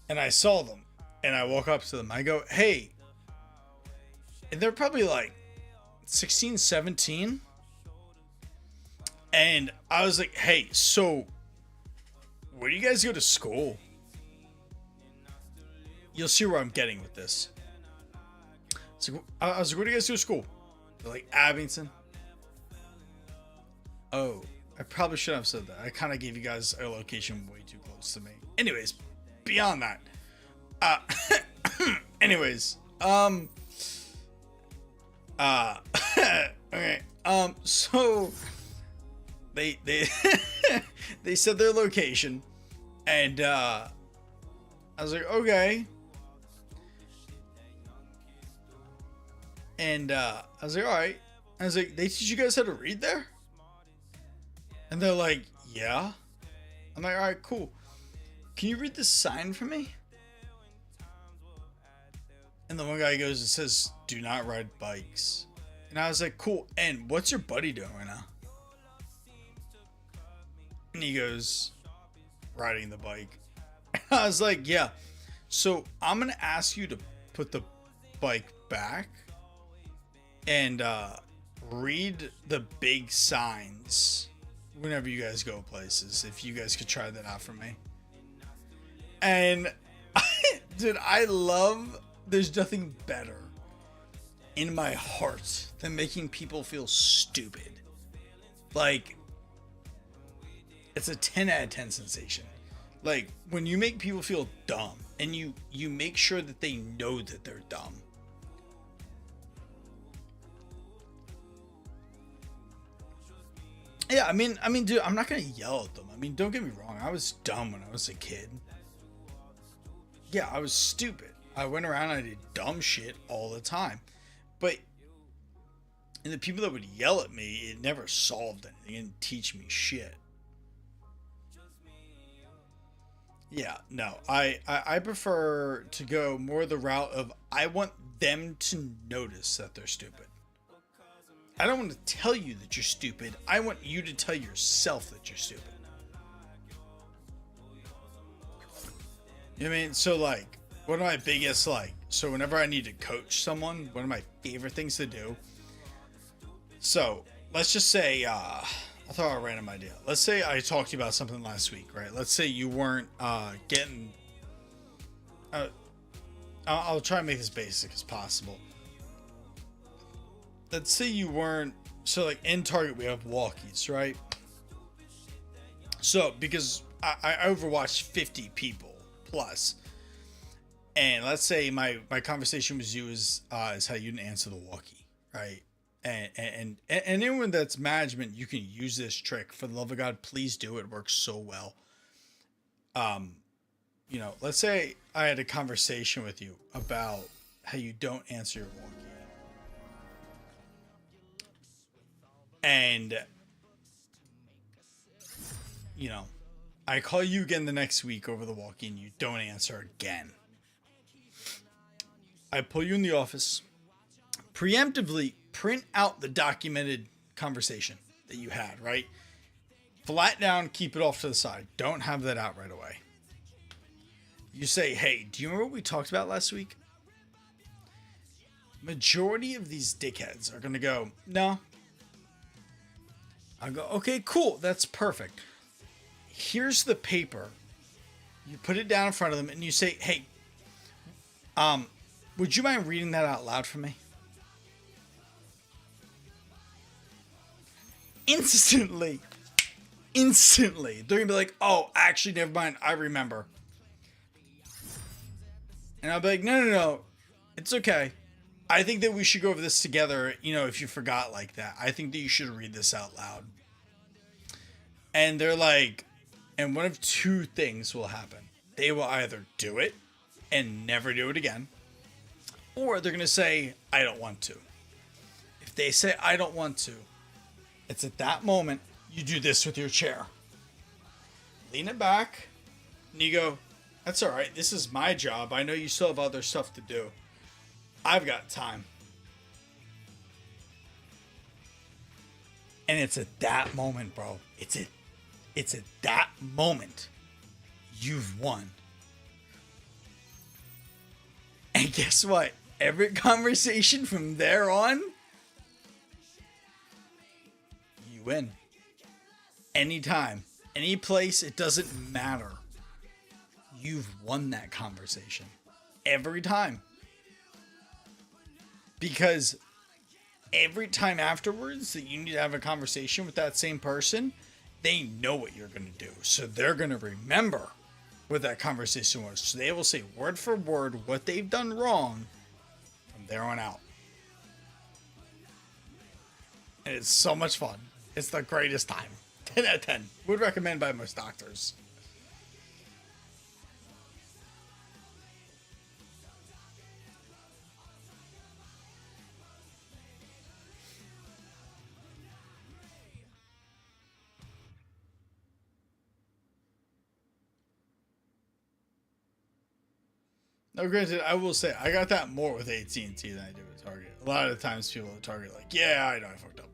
And I saw them and I walk up to them. I go, hey, and they're probably like 16, 17. And I was like, hey, so where do you guys go to school? You'll see where I'm getting with this. So I was like, where do you guys go to school? They're like, Abington. Oh, I probably shouldn't have said that. I kind of gave you guys a location way too close to me. Anyways, beyond that. Anyways, okay. So they they said their location, and I was like, okay. And I was like, all right. I was like, they teach you guys how to read there? And they're like, yeah. I'm like, all right, cool. Can you read this sign for me? And the one guy goes, it says, do not ride bikes. And I was like, cool. And what's your buddy doing right now? And he goes, riding the bike. And I was like, yeah. So I'm going to ask you to put the bike back and read the big signs whenever you guys go places. If you guys could try that out for me. And dude, there's nothing better in my heart than making people feel stupid. Like, it's a 10 out of 10 sensation. Like, when you make people feel dumb and you make sure that they know that they're dumb. Yeah, I mean, dude, I'm not gonna yell at them. I mean, don't get me wrong. I was dumb when I was a kid. Yeah, I was stupid. I went around and I did dumb shit all the time. But, and the people that would yell at me, it never solved anything. It didn't teach me shit. Yeah, no, I prefer to go more the route of I want them to notice that they're stupid. I don't want to tell you that you're stupid. I want you to tell yourself that you're stupid. You know what I mean? So like, one of my biggest so whenever I need to coach someone, one of my favorite things to do. So let's just say, I'll throw out a random idea. Let's say I talked to you about something last week, right? Let's say you weren't getting. I'll try and make this basic as possible. Let's say you weren't. So like in Target we have walkies, right? So because I overwatched 50 people plus, and let's say my conversation with you is how you didn't answer the walkie, right? And anyone that's management, you can use this trick. For the love of God, please do it. It works so well. Let's say I had a conversation with you about how you don't answer your walkie. And, I call you again the next week over the walkie and you don't answer again. I pull you in the office, preemptively print out the documented conversation that you had, right? Flat down, keep it off to the side. Don't have that out right away. You say, hey, do you remember what we talked about last week? Majority of these dickheads are going to go, no. I go, okay, cool. That's perfect. Here's the paper. You put it down in front of them and you say, hey, would you mind reading that out loud for me? Instantly, they're gonna be like, oh, actually, never mind, I remember. And I'll be like, no, it's okay. I think that we should go over this together, if you forgot like that. I think that you should read this out loud. And they're like, and one of two things will happen. They will either do it and never do it again, or they're gonna say, I don't want to. If they say, I don't want to, it's at that moment you do this with your chair. Lean it back, and you go, that's all right. This is my job. I know you still have other stuff to do. I've got time. And it's at that moment, bro. It's at that moment you've won. And guess what? Every conversation from there on, you win. Anytime, any place, it doesn't matter. You've won that conversation. Every time. Because every time afterwards that you need to have a conversation with that same person, they know what you're going to do. So they're going to remember what that conversation was. So they will say word for word what they've done wrong from there on out. And it's so much fun. It's the greatest time. 10 out of 10. Would recommend by most doctors. Now, granted, I will say I got that more with AT&T than I did with Target. A lot of the times, people at Target are like, "Yeah, I know, I fucked up."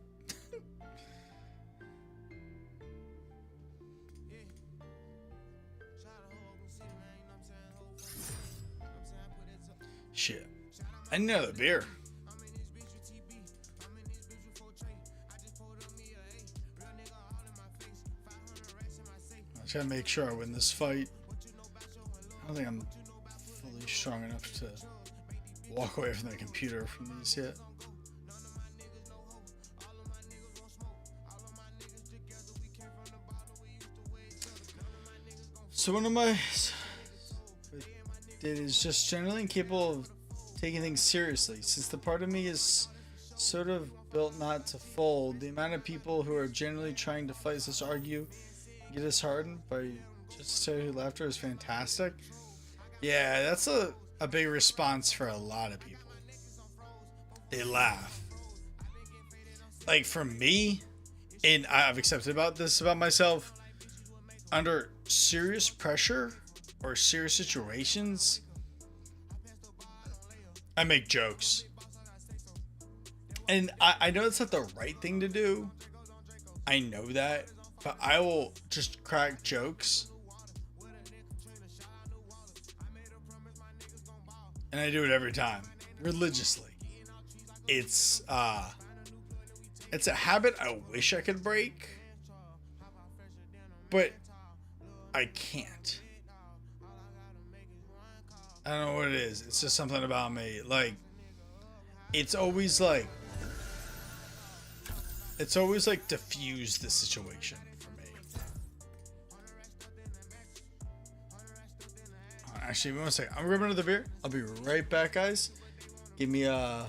Shit, I need another beer. I'm trying to make sure I win this fight. I don't think I'm fully strong enough to walk away from the computer from these yet. So one of my did is just generally incapable of taking things seriously. Since the part of me is sort of built not to fold, the amount of people who are generally trying to fight us, argue, get us hardened by just so laughter is fantastic. Yeah, that's a big response for a lot of people. They laugh. Like for me, and I've accepted about this about myself, under serious pressure, or serious situations, I make jokes. And I know it's not the right thing to do. I know that. But I will just crack jokes. And I do it every time. Religiously. It's a habit I wish I could break. But I can't. I don't know what it is. It's just something about me. Like, it's always like diffuse the situation for me. Actually, one second. I'm grabbing another beer. I'll be right back, guys. Give me a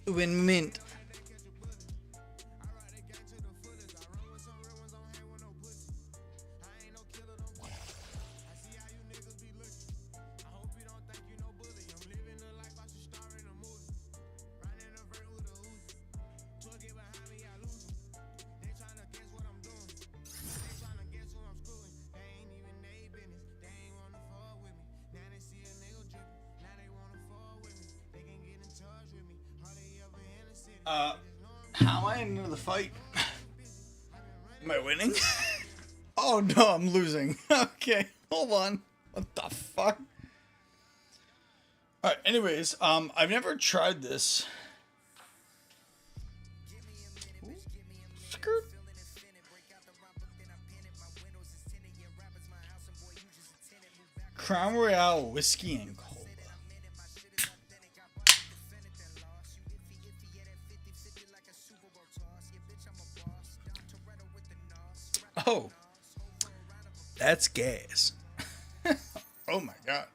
mint. How am I in another fight? Am I winning? Oh no, I'm losing. Okay, hold on. What the fuck? Alright, anyways, I've never tried this. Skirt. Crown Royale whiskey and cola. Oh, that's gas. Oh my god.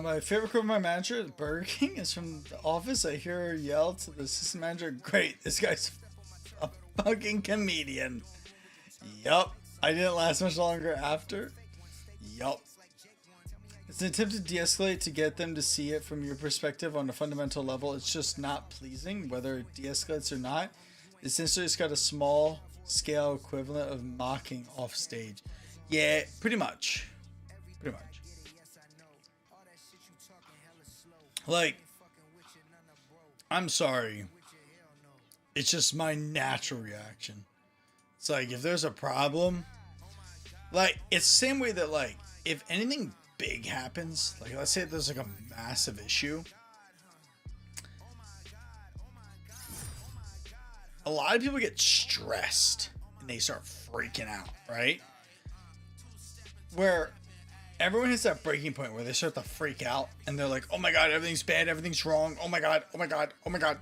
My favorite quote from my manager at Burger King is from The Office. I hear her yell to the assistant manager, "Great, this guy's a fucking comedian." Yup. I didn't last much longer after. Yup. It's an attempt to de-escalate to get them to see it from your perspective on a fundamental level. It's just not pleasing, whether it de-escalates or not. Essentially, it's got a small scale equivalent of mocking off stage. Yeah, pretty much. Pretty much. Like, I'm sorry. It's just my natural reaction. It's like, if there's a problem, like, it's the same way that, like, if anything big happens, like, let's say there's like a massive issue, a lot of people get stressed and they start freaking out, right? Where everyone hits that breaking point where they start to freak out and they're like, oh my god, everything's bad, everything's wrong, oh my god, oh my god, oh my god.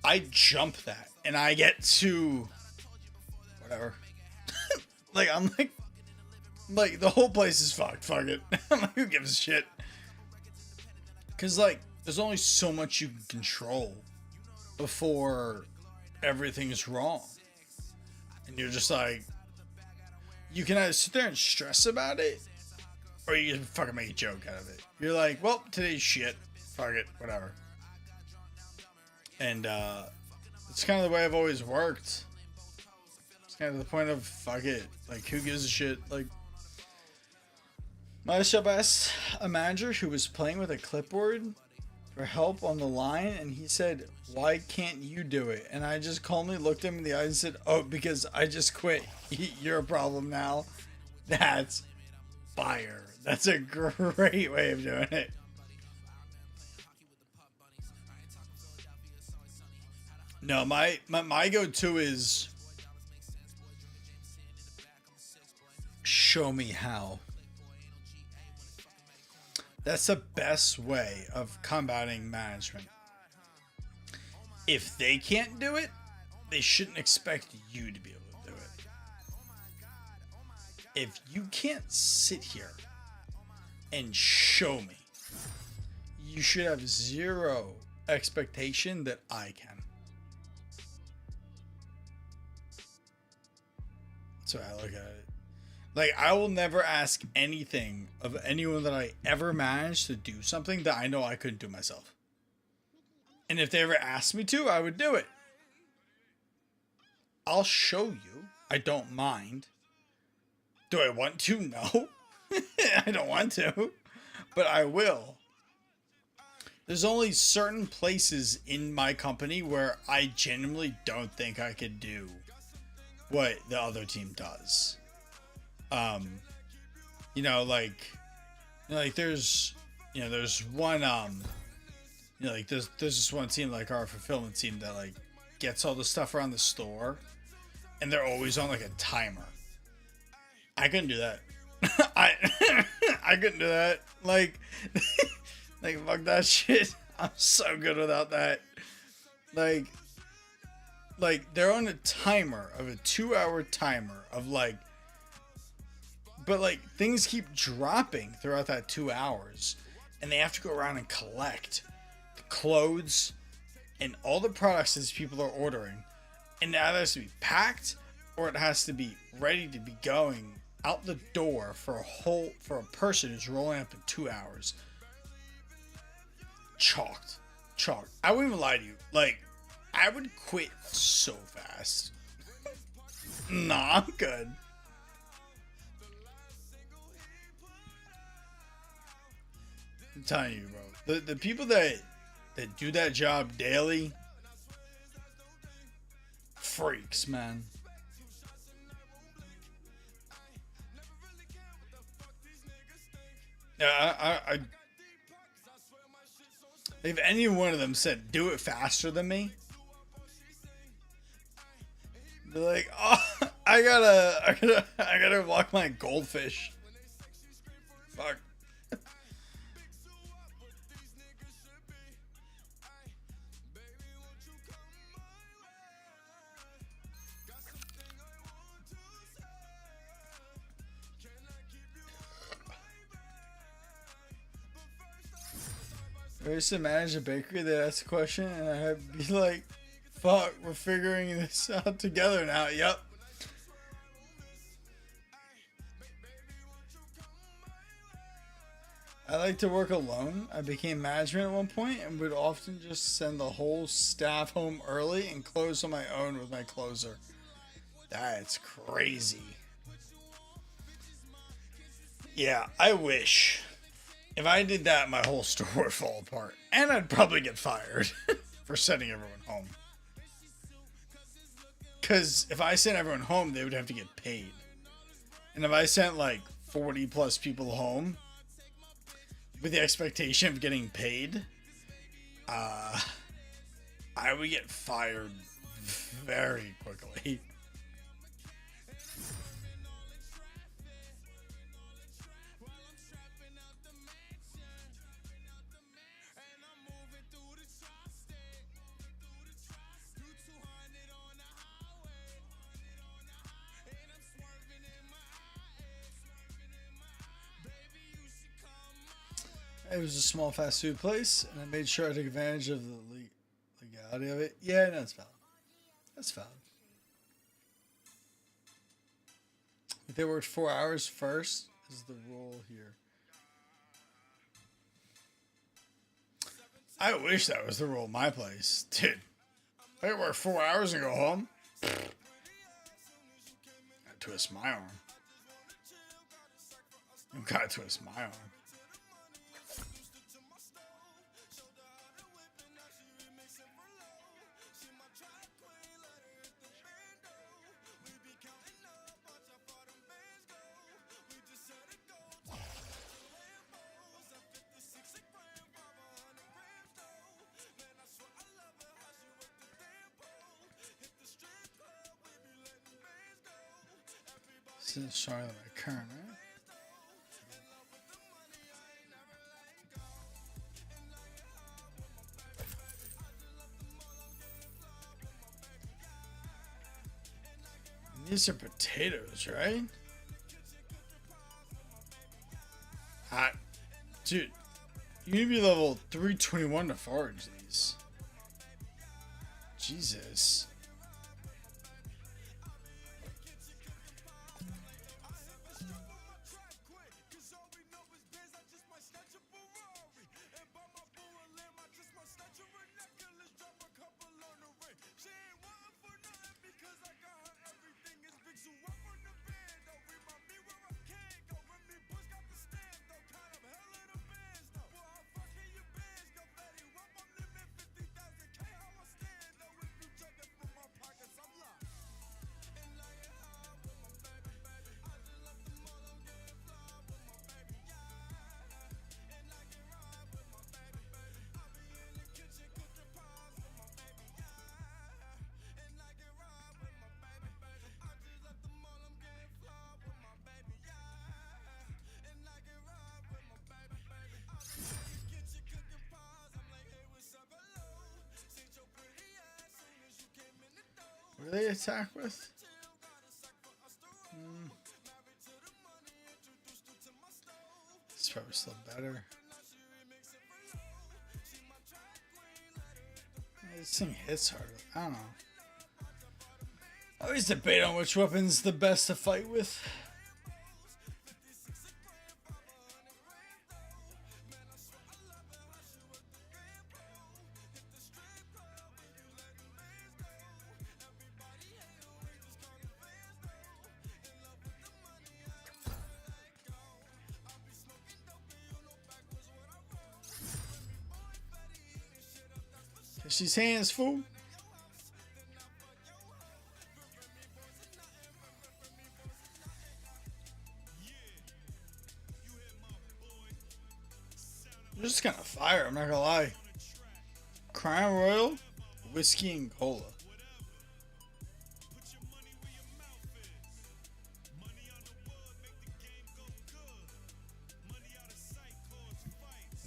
I jump that and I get to whatever. Like, I'm like the whole place is fucked. Fuck it. I'm like, who gives a shit? Because, like, there's only so much you can control before everything is wrong. And you're just like, you can either sit there and stress about it, or you can fucking make a joke out of it. You're like, well, today's shit. Fuck it. Whatever. And, it's kind of the way I've always worked. It's kind of the point of, fuck it. Like, who gives a shit? Like, my shop asked a manager who was playing with a clipboard for help on the line, and he said, "Why can't you do it?" And I just calmly looked him in the eyes and said, "Oh, because I just quit. You're a problem now." That's fire. That's a great way of doing it. No, my go-to is show me how. That's the best way of combating management. If they can't do it, they shouldn't expect you to be able to do it. If you can't sit here and show me, you should have zero expectation that I can. That's how I look at it. Like, I will never ask anything of anyone that I ever managed to do something that I know I couldn't do myself. And if they ever asked me to, I would do it. I'll show you. I don't mind. Do I want to? No. I don't want to. But I will. There's only certain places in my company where I genuinely don't think I could do what the other team does. You know, like there's one, like there's this one team, like our fulfillment team, that like gets all the stuff around the store, and they're always on like a timer. I couldn't do that. I couldn't do that. Like, like fuck that shit. I'm so good without that. Like they're on a timer of a 2-hour timer of like, but like things keep dropping throughout that 2 hours, and they have to go around and collect the clothes and all the products that people are ordering, and now it has to be packed or it has to be ready to be going out the door for a person who's rolling up in 2 hours. Chalked. I wouldn't even lie to you. Like, I would quit so fast. Nah, I'm good. I'm telling you, bro. The people that do that job daily, freaks, man. Yeah, I if any one of them said do it faster than me, be like, oh, I gotta walk my goldfish. Fuck. I used to manage a bakery that asked a question, and I'd be like, fuck, we're figuring this out together now. Yep. I like to work alone. I became management at one point and would often just send the whole staff home early and close on my own with my closer. That's crazy. Yeah, I wish. If I did that, my whole store would fall apart. And I'd probably get fired for sending everyone home. Because if I sent everyone home, they would have to get paid. And if I sent like 40 plus people home with the expectation of getting paid, I would get fired very quickly. It was a small fast food place, and I made sure I took advantage of the legality of it. Yeah, no, that's valid. That's valid. If they worked 4 hours first, is the rule here. I wish that was the rule in my place. Dude, if I work 4 hours and go home, I twist my arm. You gotta twist my arm. This is Charlotte McCurn, right? These are potatoes, right? Hot. Dude, you need to be level 321 to forage these. Jesus. What do they attack with? It's probably still better. This thing hits harder. I don't know. I always debate on which weapon's the best to fight with. She's hands, fool. I'm just gonna fire, I'm not gonna lie. Crown Royal, whiskey and cola.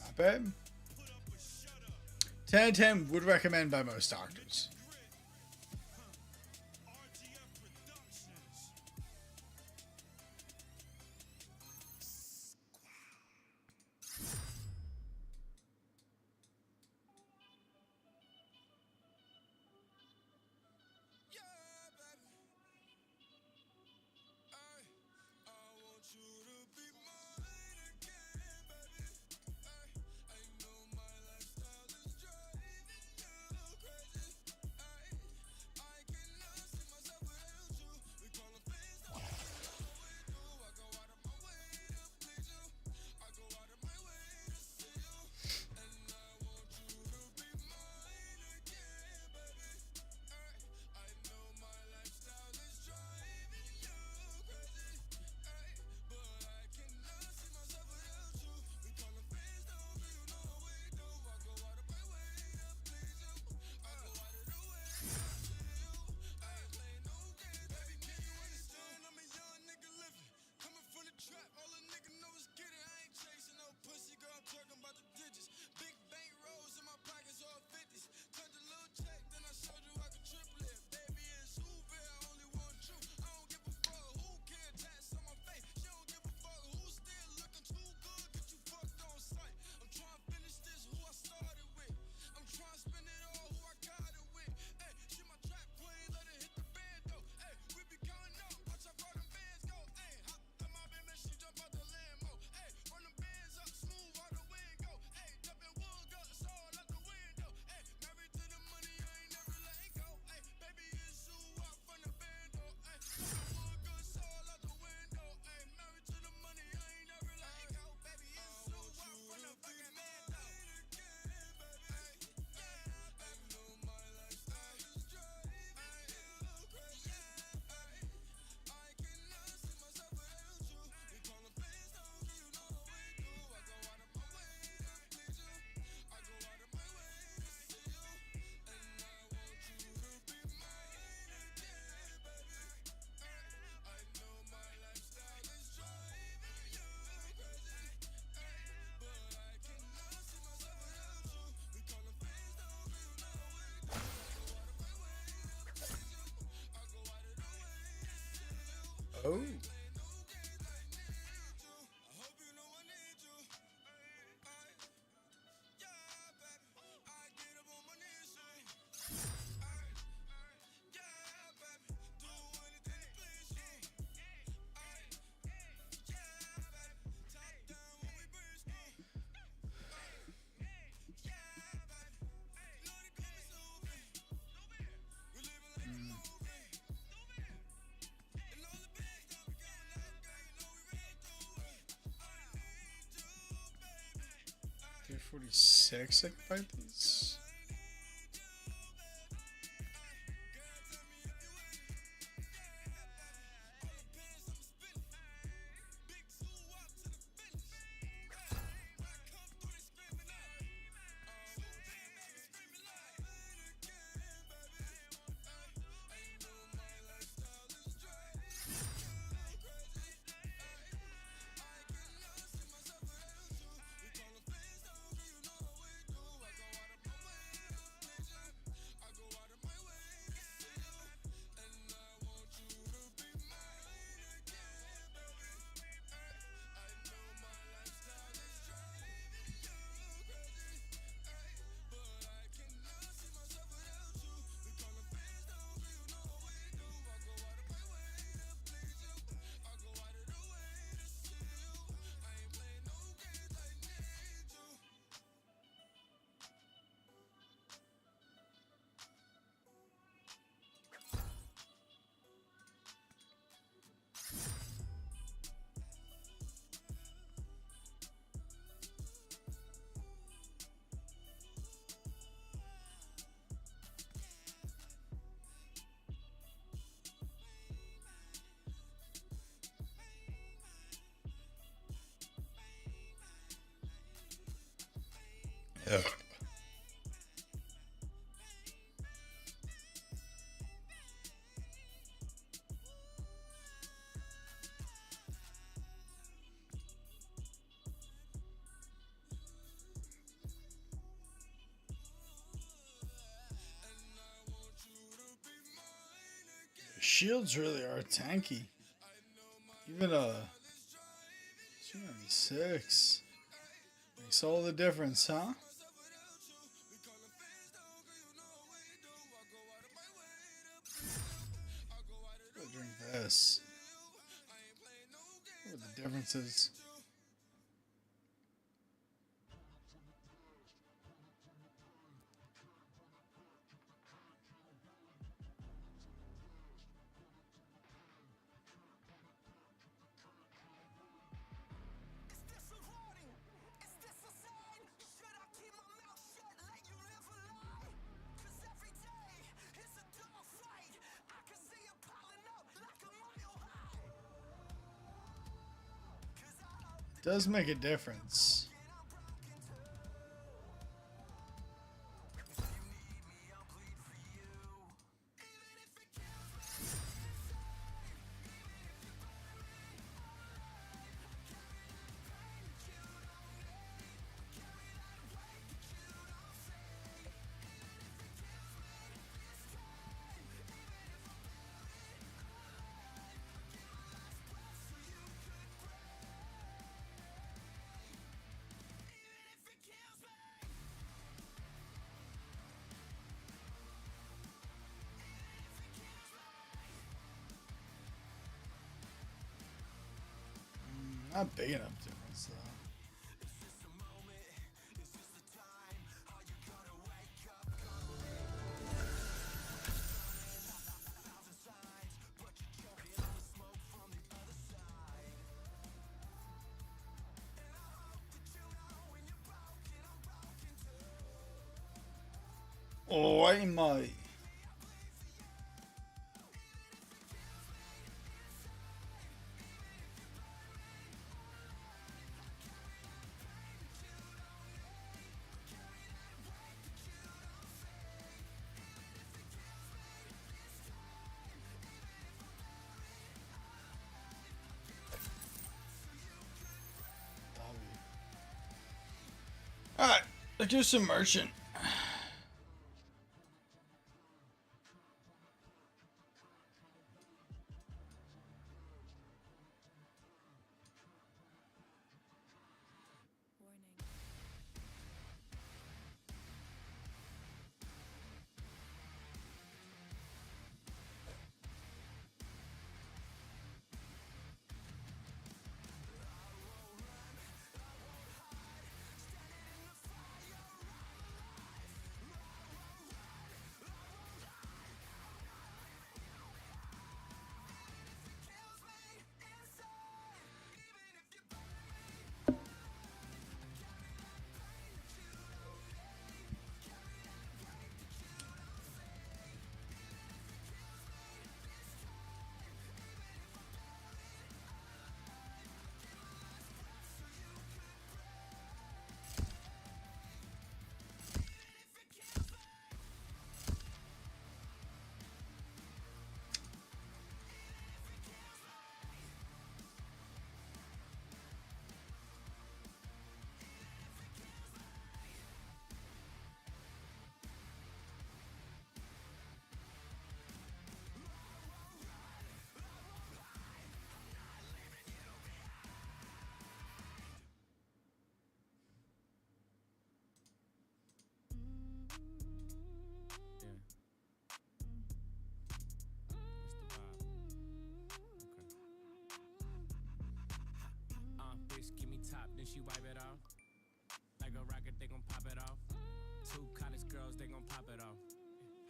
Not bad. 10 out of 10 would recommend by most doctors. Oh. $346, I can buy these. Shields really are tanky. Even a 296 makes all the difference, huh? I'll drink this. What are the differences? Does make a difference. Not big enough difference though. Oh, I might. Alright, let's do some merchant. Then she wipe it off. Like a rocket, they gon' pop it off. 2 college girls, they gon' pop it off.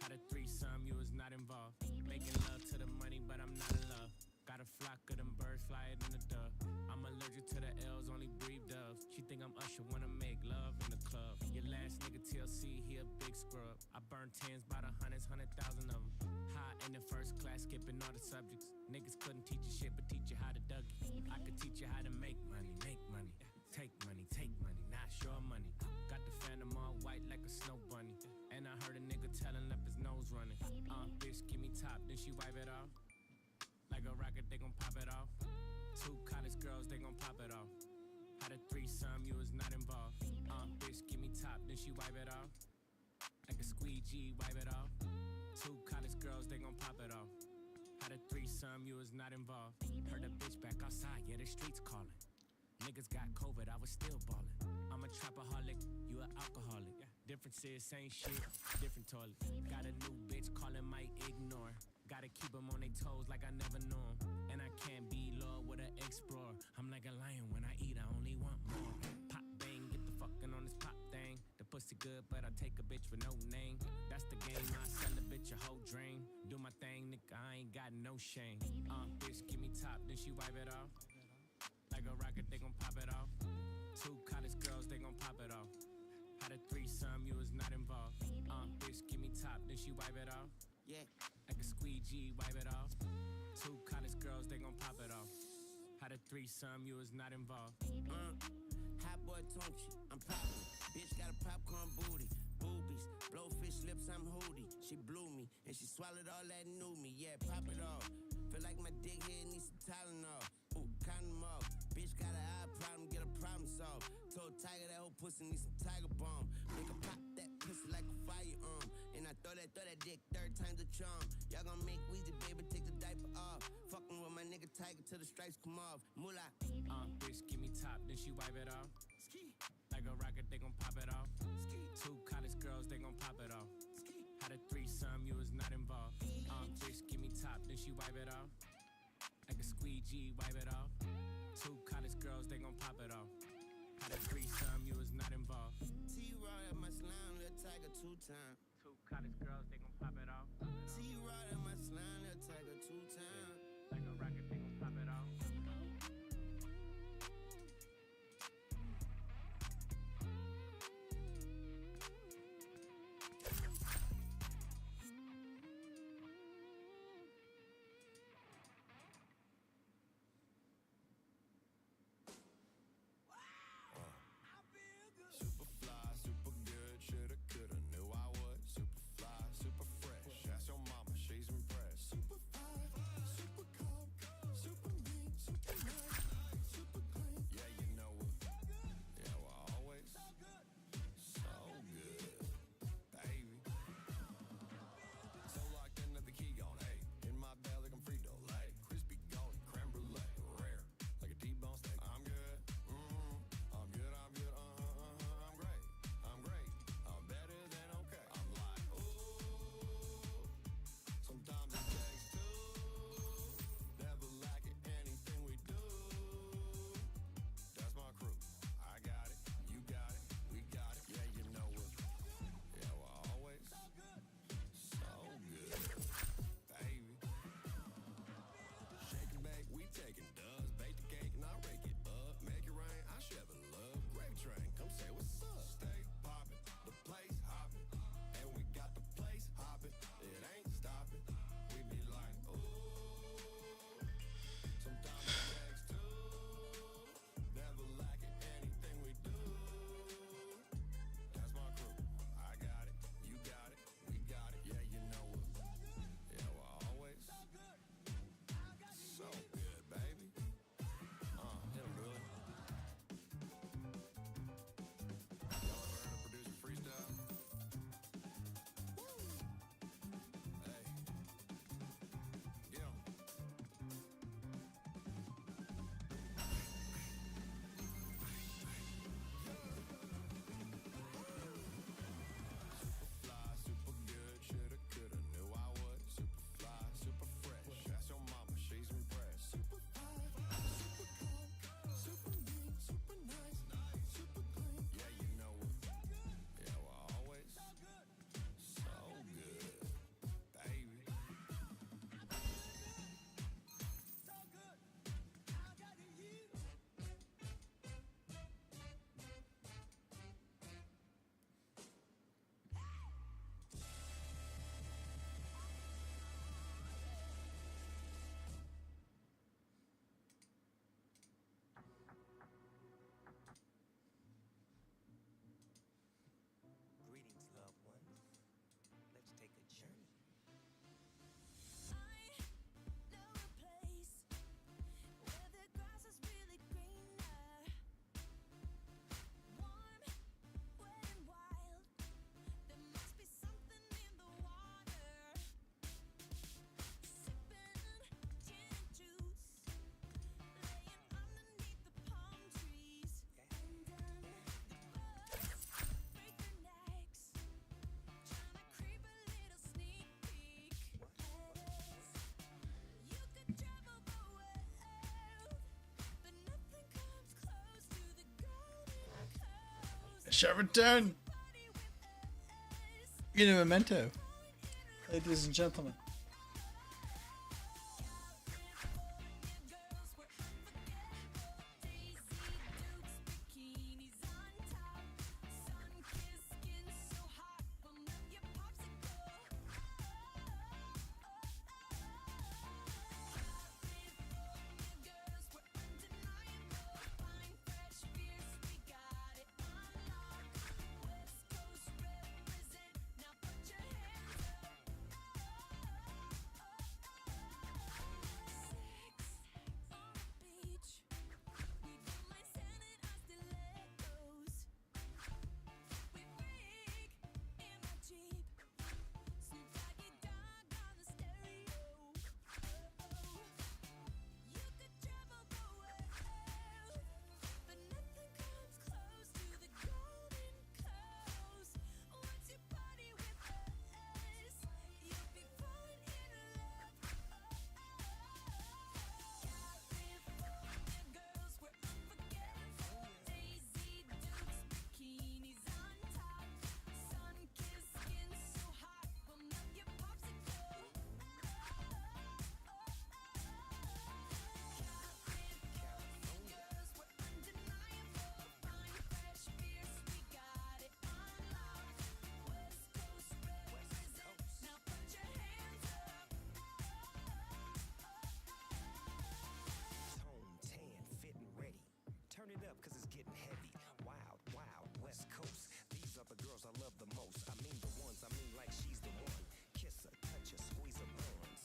Had a threesome, you was not involved. Making love to the money, but I'm not in love. Got a flock of them birds, fly it in the dove. I'm allergic to the L's, only breathe doves. She think I'm Usher, wanna make love in the club. Your last nigga TLC, he a big scrub. I burn tens by the hundreds, 100,000 of them. High in the first class, skipping all the subjects. Niggas couldn't teach you shit, but teach you how to Dougie. I could teach you how to make money, take money, not your money. Got the phantom him all white like a snow bunny. And I heard a nigga telling up his nose running. Bitch, give me top, then she wipe it off. Like a rocket, they gon' pop it off. 2 college girls, they gon' pop it off. Had a threesome, you was not involved. Bitch, give me top, then she wipe it off. Like a squeegee, wipe it off. 2 college girls, they gon' pop it off. Had a threesome, you was not involved. Heard a bitch back outside, yeah, the streets calling. Niggas got COVID, I was still ballin'. I'm a trapaholic, you an alcoholic. Difference is same shit, different toilet. Got a new bitch calling, might ignore. Gotta keep them on their toes like I never knew 'em. And I can't be low with an explorer. I'm like a lion when I eat, I only want more. Pop bang, get the fucking on this pop thing. The pussy good, but I take a bitch with no name. That's the game, I sell a bitch a whole drain. Do my thing, nigga, I ain't got no shame. Bitch, give me top, then she wipe it off. Like a rocket, they gon' pop it off. 2 college girls, they gon' pop it off. Had a threesome, you was not involved. Bitch, give me top, then she wipe it off. Yeah, like a squeegee, wipe it off. 2 college girls, they gon' pop it off. Had a threesome, you was not involved. Hot boy Tonchi, I'm poppin'. Bitch got a popcorn booty. Boobies, blowfish lips, I'm hoodie. She blew me, and she swallowed all that new me. Yeah, pop it off. Feel like my dick head needs some Tylenol. Ooh, condom off. Bitch got an eye problem, get a problem solved. Told Tiger that whole pussy needs some Tiger Balm. Make her pop that pussy like a firearm. And I throw that dick 3rd time's a charm. Y'all gon' make Weezy, baby, take the diaper off. Fucking with my nigga Tiger till the stripes come off. Moolah. Bitch, give me top, then she wipe it off. Ski. Like a rocket, they gon' pop it off. Ski. 2 college girls, they gon' pop it off. Ski. Had a threesome, you was not involved. Bitch, give me top, then she wipe it off. Like a squeegee, wipe it off. 2 college girls, they gon' pop it off. Had a threesome, you was not involved. T-Raw at my slime, little Tiger 2 times. 2 college girls, they gon' pop it off. T-Raw at my slime, little Tiger 2 times. Like a rocket, they gon' pop it off. Super fly, super good, shoulda, coulda, knew I would. shall return. In a memento, ladies and gentlemen. Tone, tan, fit and ready. Turn it up cause it's getting heavy. Wild, wild, West Coast. These are the girls I love the most. I mean the ones, I mean like she's the one. Kiss her, touch her, squeeze her buns.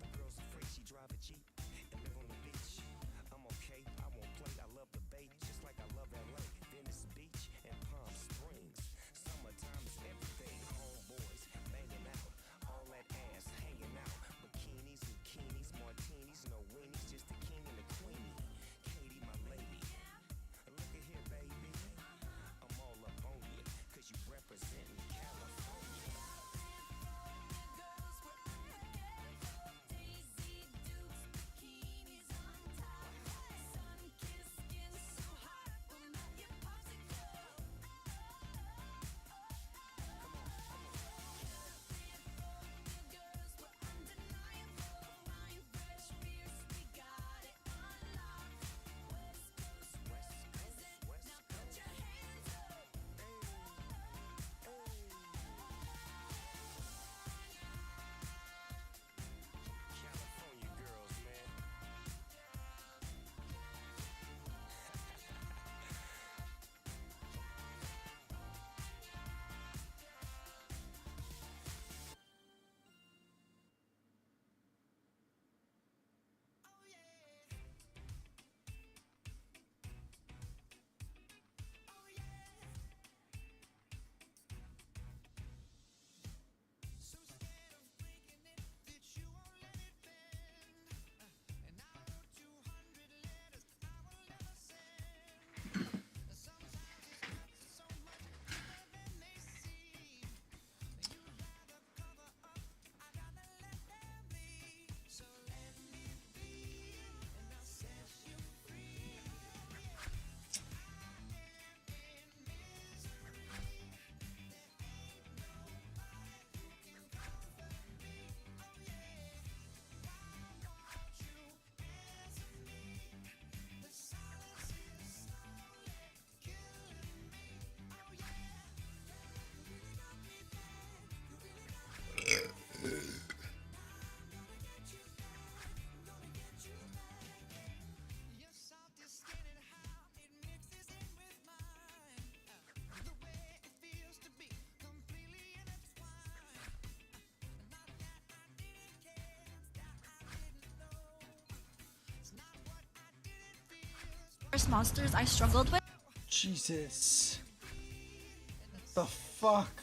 The girl's afraid she drive a Jeep and live on the beach. I'm okay, I won't play. I love the bay just like I love LA. Venice Beach and Palm Springs. Summertime is everything. Homeboys banging out. All that ass hanging out. Bikinis, bikinis, martinis, no weenies, just the king and the queenie. Katie, my lady. Look at here, baby. I'm all up on you, cause you representing California. California girls, man. So scared of breaking it that you won't let it bend. And I wrote 200 letters I will never send. Sometimes it's not so much better than they seem. You'd rather cover up, I'd rather let them bleed. So let me be, and I'll set you free. I'm in misery. There ain't nobody who can comfort me. Oh yeah. Why won't you answer me? The silence is slowly killing me. Oh yeah. You really got me bad. You really got me bad. I'm gonna get you back. I'm gonna get you back. Your salty skin and how it mixes in with mine. The way it feels to be completely intertwined. Not that I didn't care, it's that I didn't know. It's not what I didn't feel, it's First monsters I struggled with. Jesus. The fuck?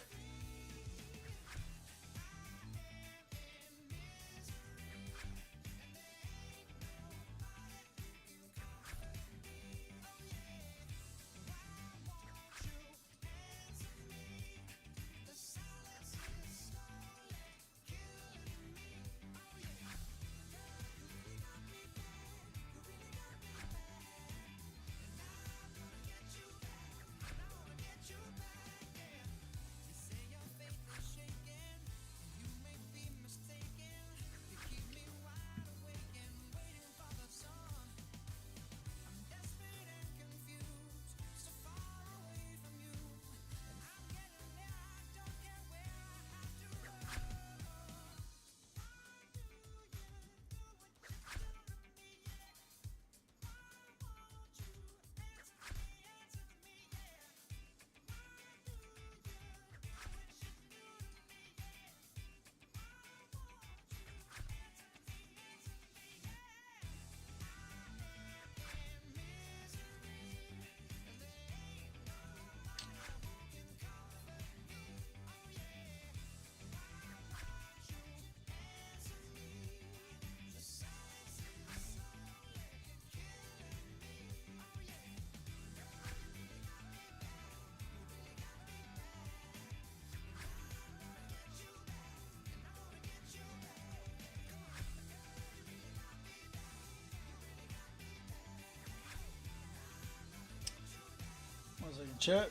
Sounds like a chat.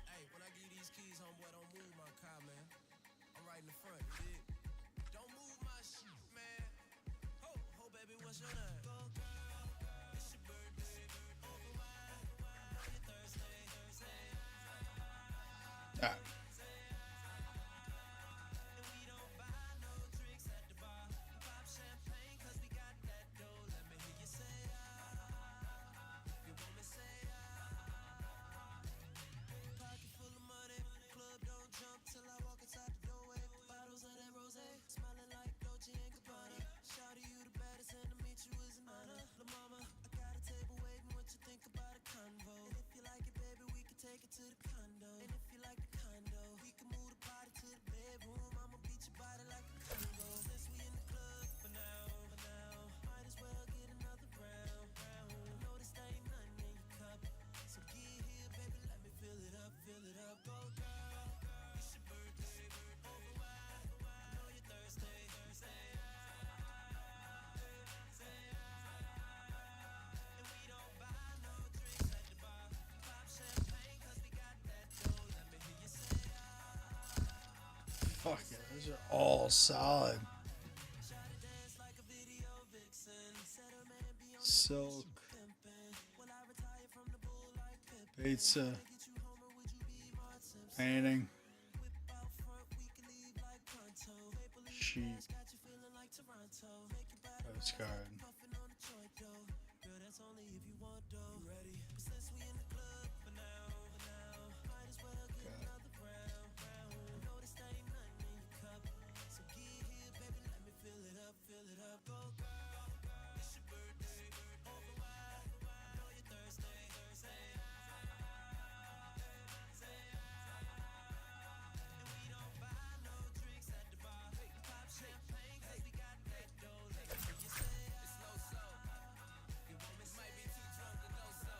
Hey, when I give you these keys, homeboy, don't move my car, man. I'm right in the front, you dig? Don't move my shit, man. Ho, baby, what's your name? Go, girl, it's your birthday. Over wine, your Thursday. Ah. And we don't buy no drinks at the bar. Pop champagne, cause we got that dough. Let me hear you say, you want me say, pocket full of money, club don't jump till I walk inside the doorway. Bottles of that rosé, smiling like Dolce and Gabbana. Shawty, you the baddest, and to meet you is an honor. La mama, I got a table waiting. What you think about a convo? And if you like it, baby, we can take it to the condo. And if you like the condo, we can move the party to the bedroom. I'ma beat your body like a Congo. Since we in the club for now, might as well get another round. I know this ain't nothing in your cup, so get here, baby, let me fill it up, go girl. It's your birthday, over wine, I know you're Thursday. And we don't buy no drinks at the bar. Pop champagne, cause we got that dough. Let me hear you say, Fuck yeah, those are all solid. shawty dance like a video vixen. Said her man be on Silk, pimpin'. Will I retire from the bull like Pippin? pizza, Get you home or would you be Mark Simpson? painting, Whip out front, we can leave like pronto. Maple leaf sheet, glass got you feeling like Toronto. Make your body postcard. puffin' on the joint though. Girl, that's only if you want though. You ready? But since we in the club for now, might as well get another round. I know this ain't nothing in your cup, so get here, baby, let me fill it up, go girl. It's your birthday, over wine, I know you're Thursday. And we don't buy no drinks at the bar. Pop champagne, cause we got that dough. Let me hear you say, it's low soul. You want me, might be too drunk to know so.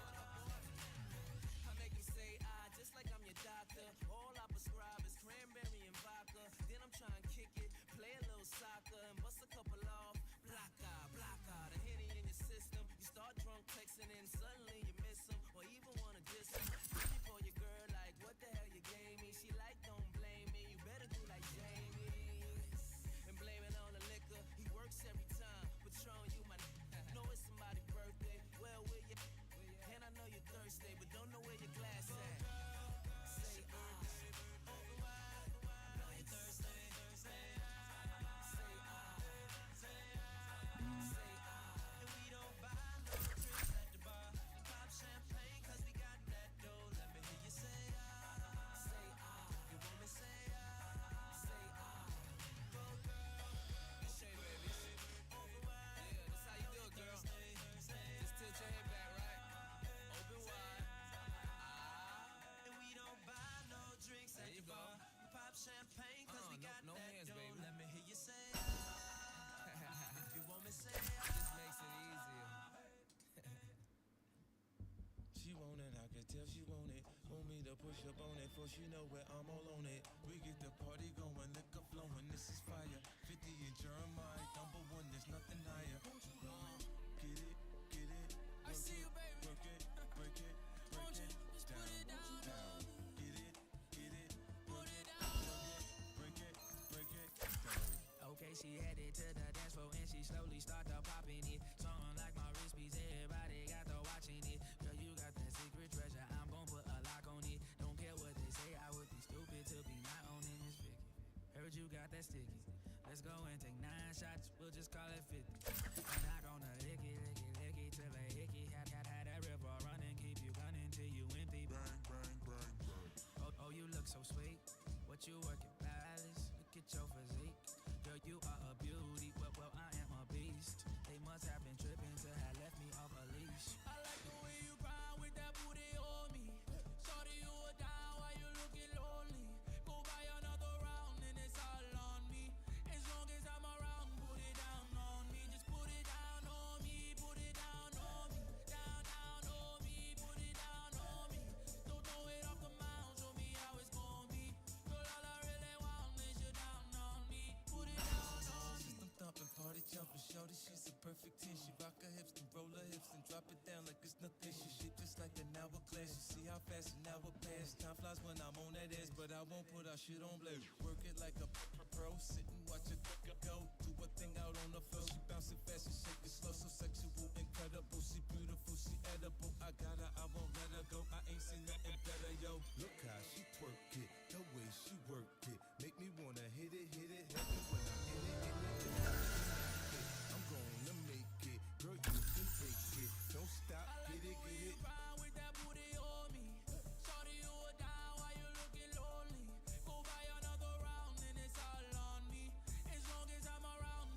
I make you say just like I'm your doctor. All I prescribe is cranberry and vodka. Then I'm trying to kick it, play a little soccer, and bust a couple off. Block out, the Henny in your system. You start drunk texting and suddenly you miss him, or even wanna diss him. Looking for your girl, like what the hell you gave me? She like, don't blame me, you better do like Jamie. And blame it on the liquor, he works every time. Patron, you my know it's somebody's birthday. Well, where you? And I know you're thirsty, but don't know where your glass at. Say over wine, I know you're thirsty. Say and we don't buy no drinks at the bar. Pop champagne, cause we got that dough. Let me hear you say you want me say go girl. It's Shay, baby. Over wine. Yeah, that's how you do it, girl. Just tilt your head back, right? Open wide. And we don't buy no drinks at the bar. Pop champagne, cause we got no that hands, dough. Baby. Let me hear you say if you want me say This makes it easier. She want it, I can tell she want it. Want me to push up on it, for she know where I'm all on it. We get the party going, liquor flowing, this is fire. 50 in Jeremiah, number one, there's nothing higher. Get it, I see you, baby. work it, break it, Won't you down, just put it down? down. Get it, Put it down. break it, down. Okay, she headed to the dance floor and she slowly started popping it. Something like my wrist piece, everybody got to watching it. Girl, you got that secret treasure, I'm gon' put a lock on it. Don't care what they say, I would be stupid to be not owning this Vicky. Heard you got that sticky. Let's go and take 9 shots, we'll just call it 50. And I gonna lick it till a hickey. Had that river running, keep you gunning till you empty. Oh, you look so sweet. What you working, palace? Look at your physique. Girl, you are a beauty. Well, I am a beast. They must have been tripping to have left me off a leash. I like the way you ride with that booty on perfect 10. She rock her hips and roll her hips and drop it down like it's nothing. She shit just like an hourglass. You see how fast an hour pass. Time flies when I'm on that ass, but I won't put our shit on blast. Work it like a pro, sit and watch it go. Do a thing out on the floor. She bouncing fast and shake it slow, so sexual, incredible. She beautiful, she edible. I got her, I won't let her go. I ain't seen nothing better, yo. Look how she twerk it, the way she work it, make me wanna hit it, hit it, hit it when I'm in it, in it, in it. I'm gonna make it, girl, you can take it. Don't stop, get it, get it. Ride with that booty on me. Shorty, you a down while you looking lonely. Go buy another round and it's all on me. As long as I'm around,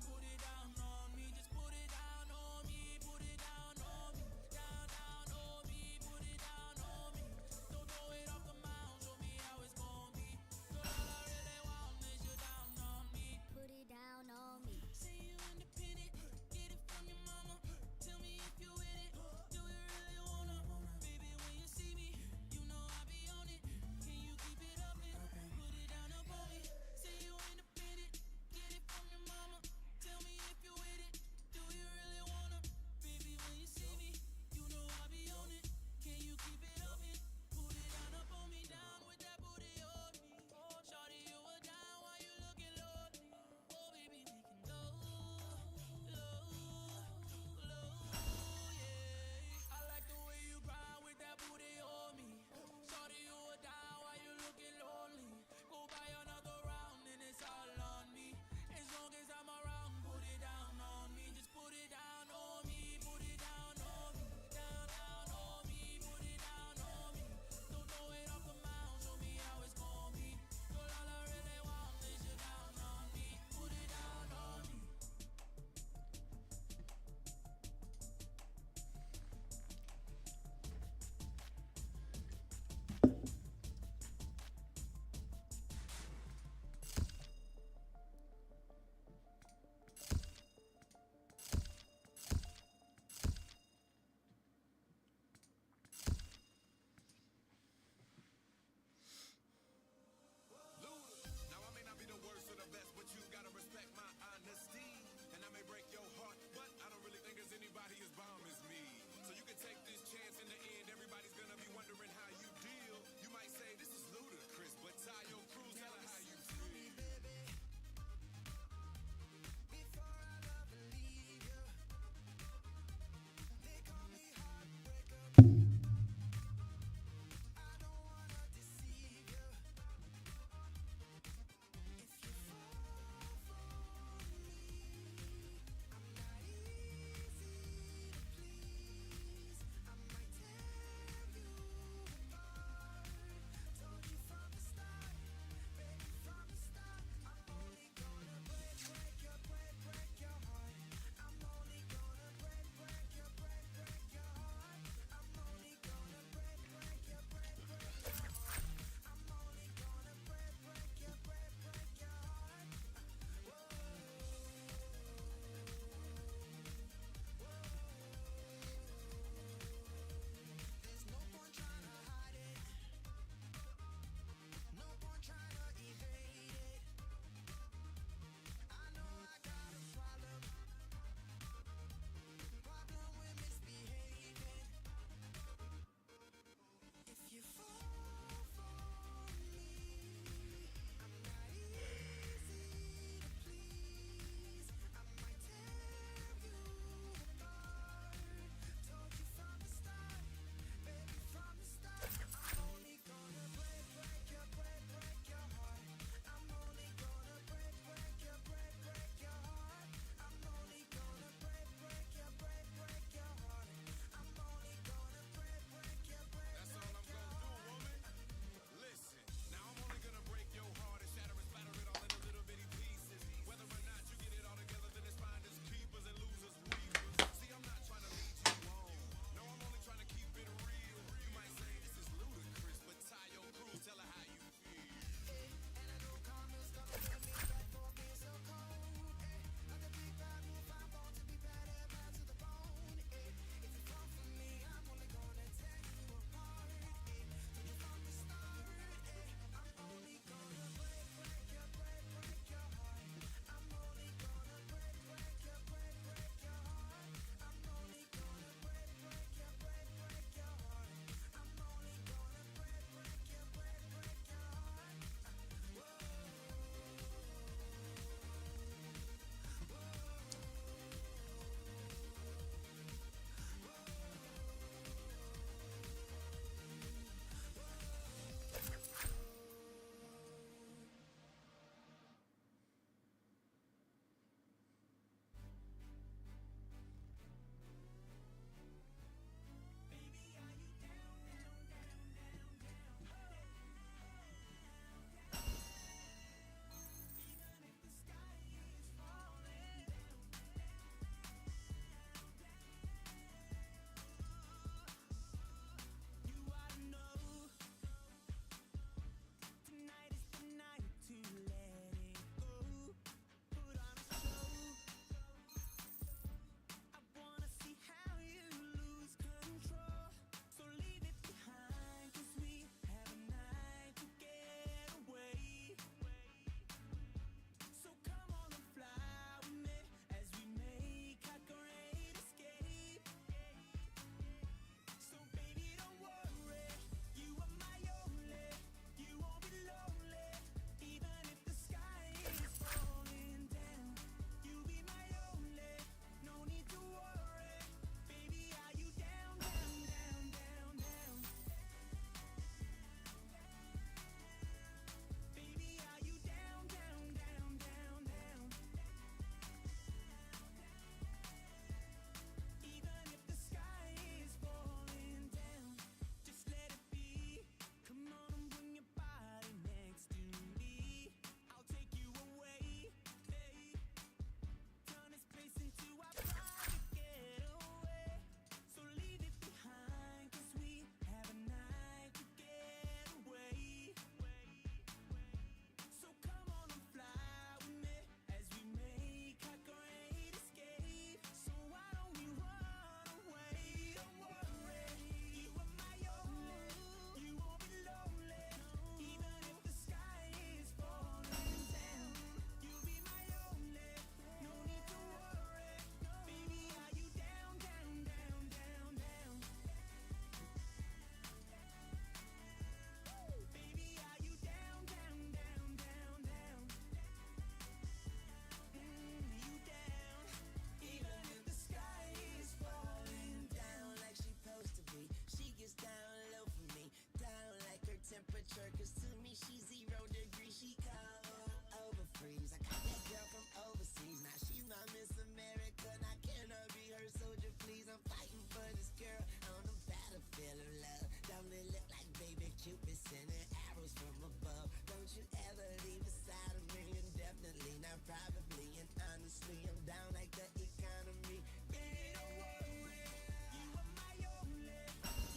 down privately, and honestly, I'm down like the economy. Baby, don't worry, you are my only.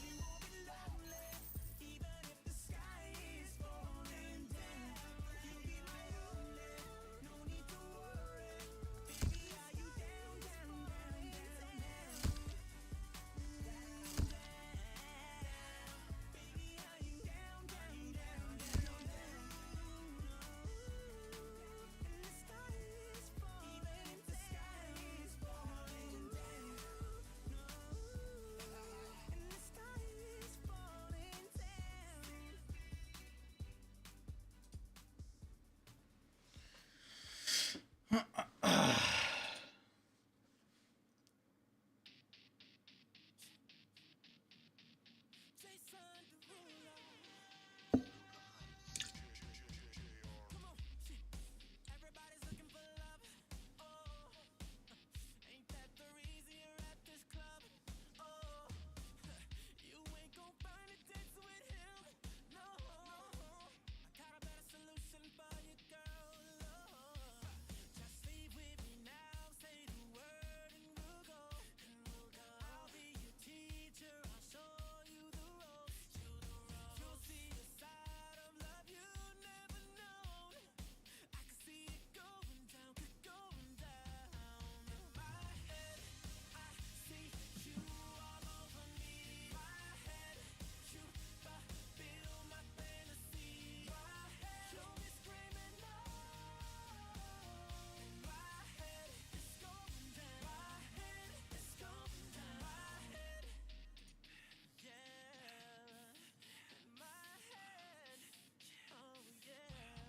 You won't be lonely, even if the sky is falling down. You'll be my only, no need to worry. Baby, are you down, down, down, down, down? Baby, are you down, down, down, down, down? And the sky is falling, even if the sky is falling down. And the sky is falling down. Jason Derulo. Come on, everybody's looking for love. Oh, ain't that the reason you're at this club? Oh, you ain't gon' find a dance with him. No, I got a better solution for you, girl. Oh, just leave with me now. Say the word and we'll go. I'll be your teacher. I'll show you the ropes. You'll see a side of love you never known. I can see it going down, going down. In my head, I see you all over me. My head, you fulfill my fantasy. My head, you'll be screaming no. My head is going down. My head is going down. My head, yeah. In my head, oh yeah.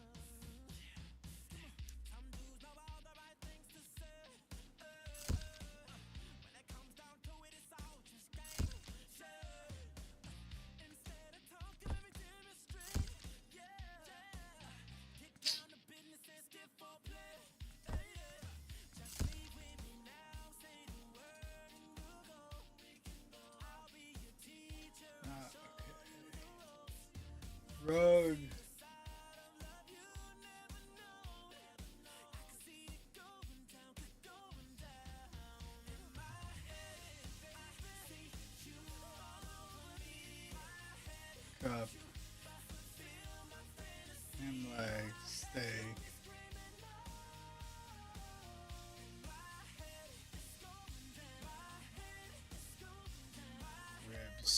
Some dudes know all the right things to say. When it comes down to it, it's all just game. Instead of talking, everything is straight. Yeah. Get down to business and skip for play. Just leave with me now. Say the word and we'll go. I'll be your teacher. Ah, okay. Rogue. Cup. And leg steak. Ribs.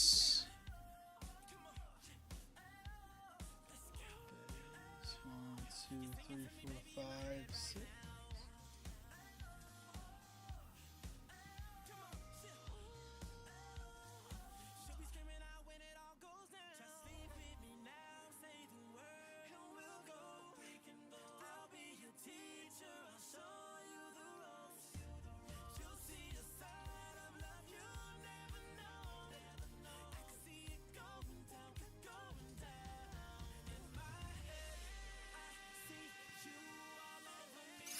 There's 1, 2, 3, 4, 5, 6. She'll be screaming out when it all goes down. Just leave with me now. Say the word and we'll go. I'll be your teacher. I'll show you the ropes. You'll see a side of love you never known. I can see it going down, going down. In my head, I see you all over me.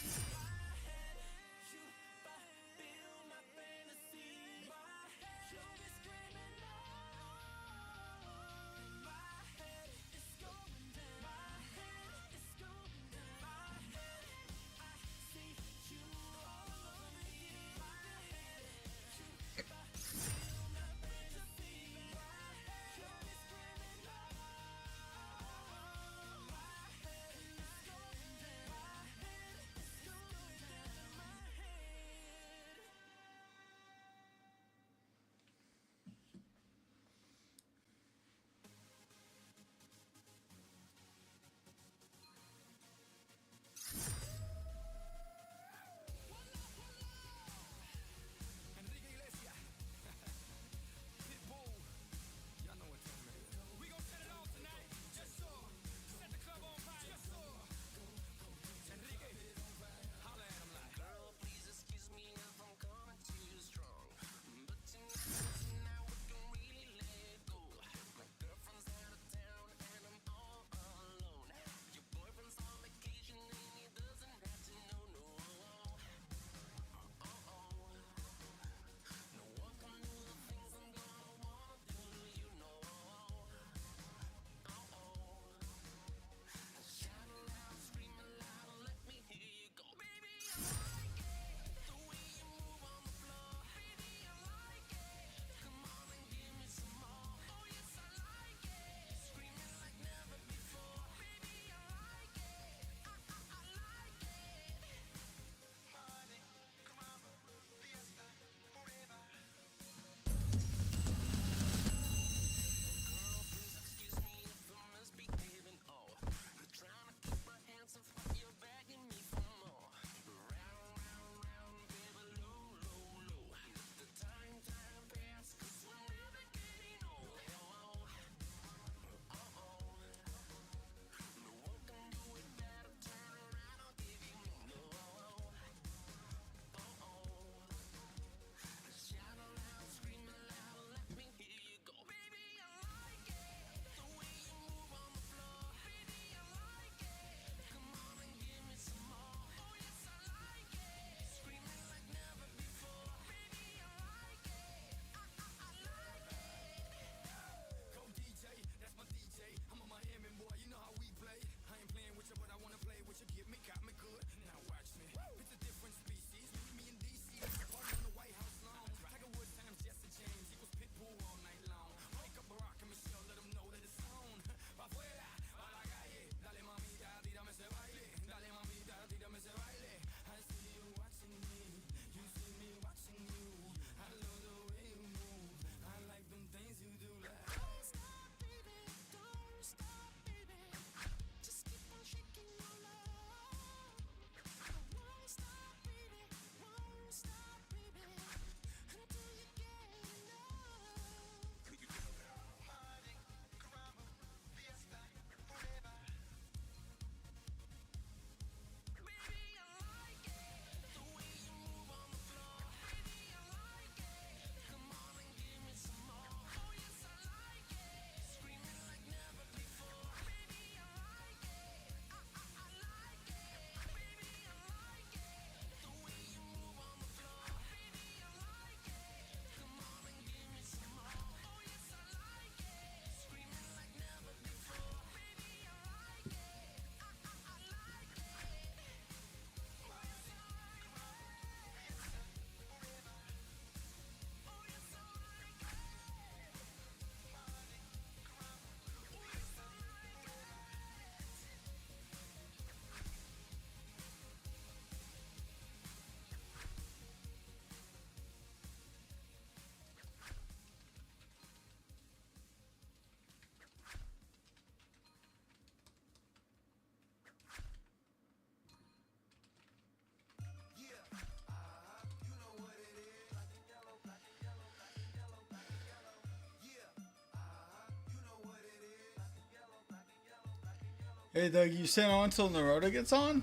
Hey Doug, you staying on until Naruto gets on?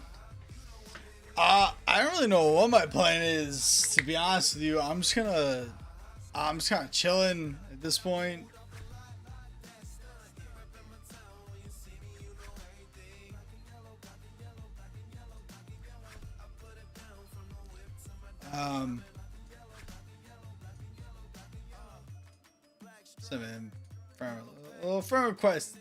I don't really know what my plan is, to be honest with you. I'm just kind of chilling at this point. Some friend request.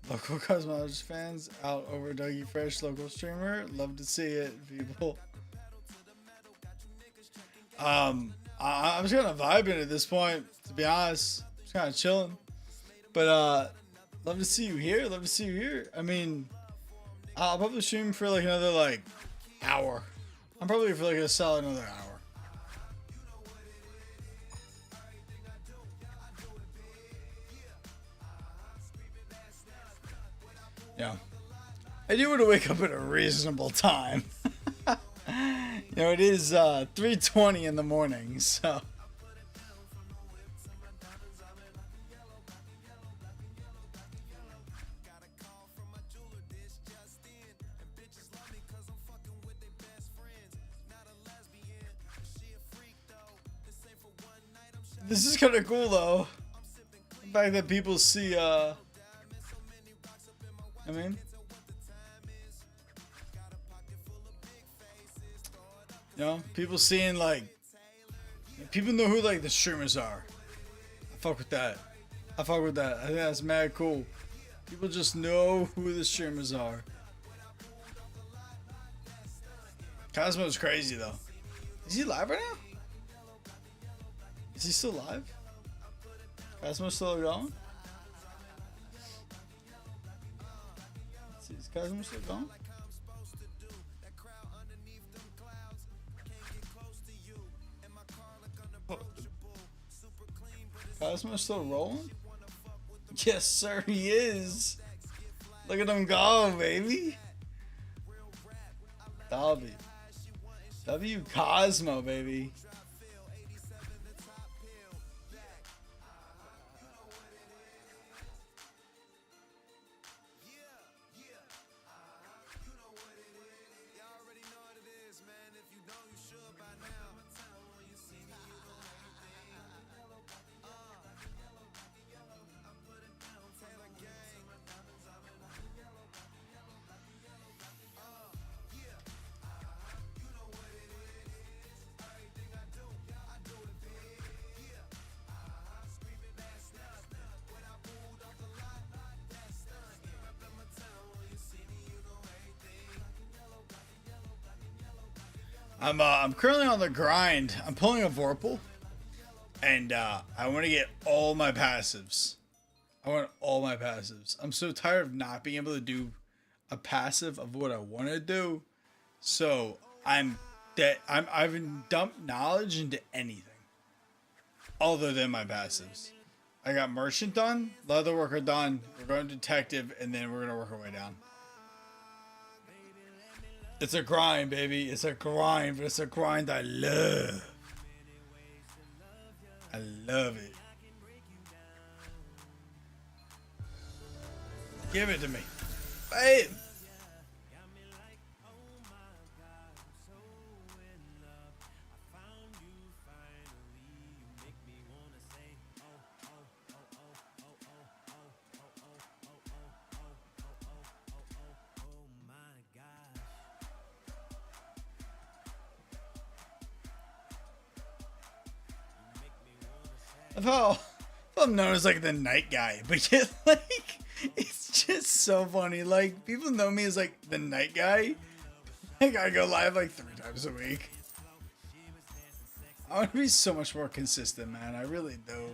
Local Cosmologist fans out over Dougie Fresh, local streamer. Love to see it, people. I'm just kind of vibing at this point, to be honest. Just kind of chilling. But love to see you here. Love to see you here. I mean, I'll probably stream for like another like hour. I'm probably for like a solid another hour. Yeah. I do want to wake up at a reasonable time. You know, it is 3:20 in the morning, so. This is kind of cool though. The fact that people see, I mean, you know, people seeing like, people know who like the streamers are. I fuck with that. I fuck with that. I think that's mad cool. People just know who the streamers are. Cosmo's crazy though. Is he live right now? Is he still live? Cosmo's still going? Let's see, is Cosmo still going? Cosmo's still rolling? Yes, sir, he is. Look at him go, baby. W Cosmo, baby. I'm currently on the grind. I'm pulling a Vorpal, and I want to get all my passives. I want all my passives. I'm so tired of not being able to do a passive of what I want to do. So I've dumped knowledge into anything other than my passives. I got merchant done, leather worker done. We're going detective, and then we're gonna work our way down. It's a grind, baby. It's a grind, but it's a grind I love. I love it. Give it to me. Babe. I'm known as like the night guy, but yet like it's just so funny. Like people know me as like the night guy. Like I go live like 3 times a week. I want to be so much more consistent, man. I really do.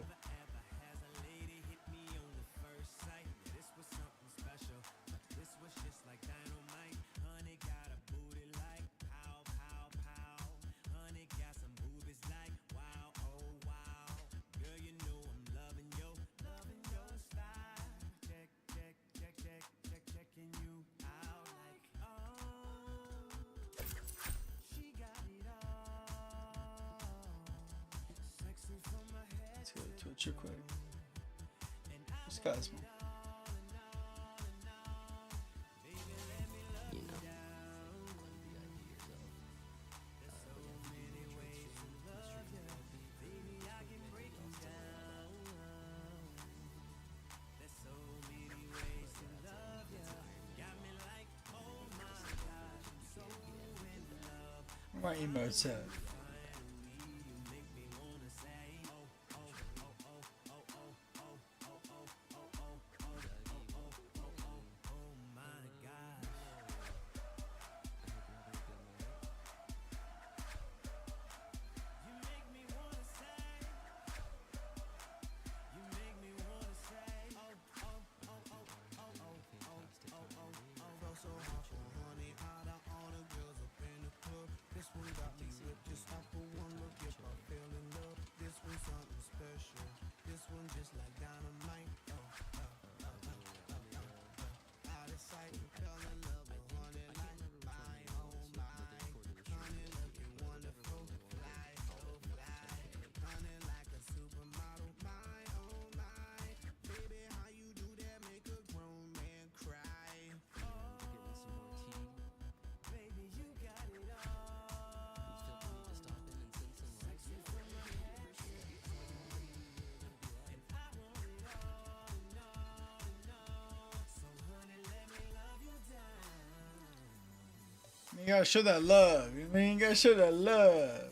search real quick. Where's Cosmo? You know. Where my emotes at? You gotta show that love. You mean you gotta show that love.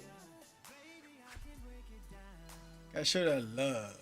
Gotta show that love.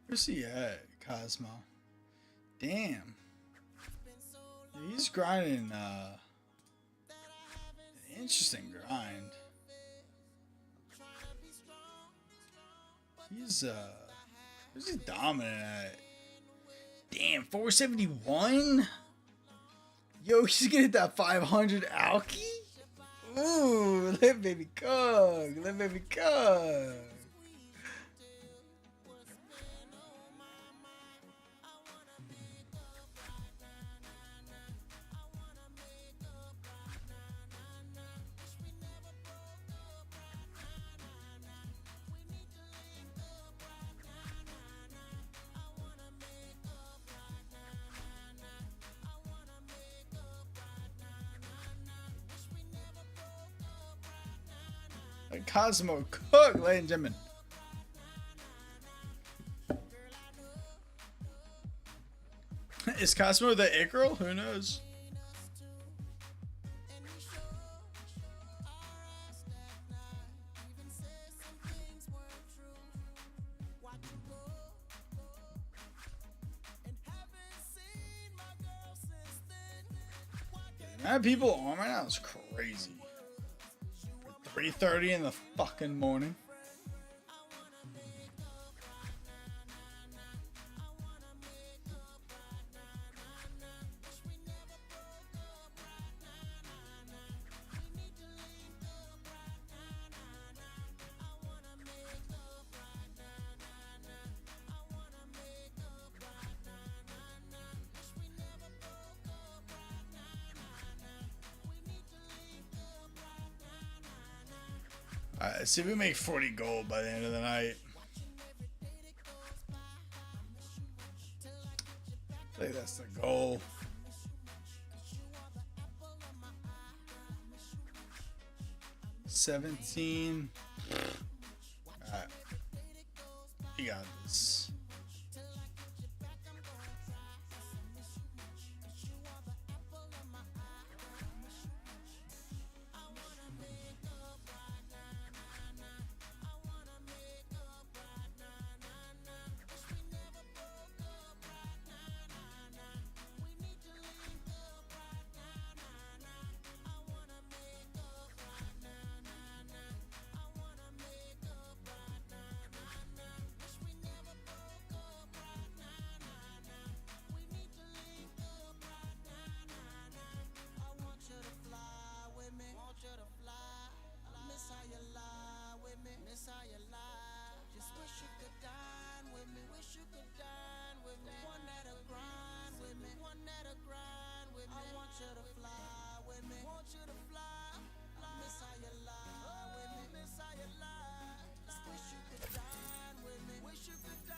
Where's he at, Cosmo? Damn. He's grinding, an interesting grind. He's, where's he dominant at? Damn, 471? Yo, he's gonna hit that 500 alky? Ooh, let baby cook. Let baby cook. Cosmo Cook, ladies and gentlemen. Is Cosmo the it girl? Who knows? The amount of people on right now is crazy. 3:30 in the fucking morning. Alright, let's see if we make 40 gold by the end of the night. I think that's the goal. $17. Alright. We got this. wish you could die.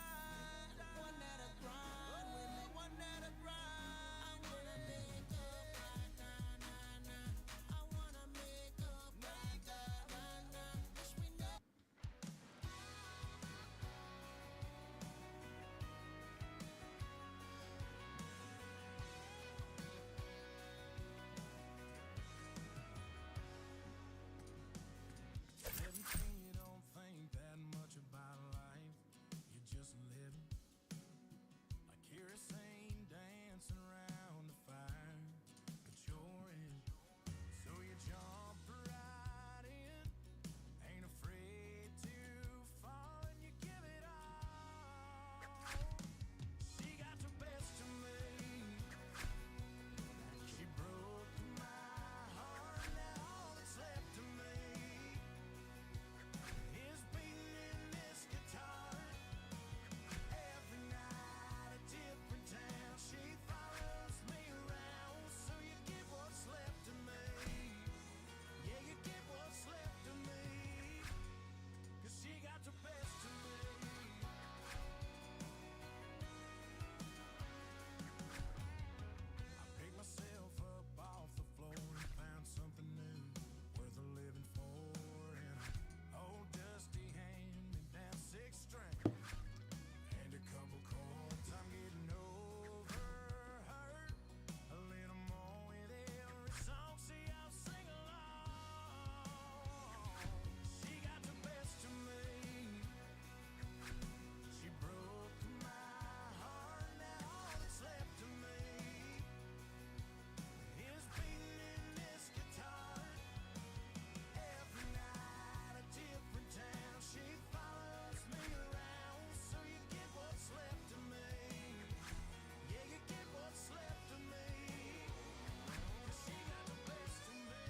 One that'll grind with me, one that'll grind. I wanna make up right now, nah, nah. I wanna make up right now, nah, nah. Wish we know. Seventeen, you don't think that much about life. You're just living like kerosene dancing around the fire. But you're in, so you jump right in. Ain't afraid to fall and you give it all. She got the best of me. She broke my heart. Now all that's left of me is beating in this guitar. Every night a different town. She follows me around. So you get what's left of me. Yeah, you get what's left of me. 'Cause she got the best of me. I picked myself up off the floor and found something new worth a living for. And an old dusty hand-me-down six-string and a couple chords. I'm getting over her a little more with every song. See, I'll sing along. She got the best of me. She broke my heart. Now all that's left of me is beating in this guitar. Every night a different town. She follows me around. So you get what's left of me. Yeah, you get what's left of me. 'Cause she got the best of me.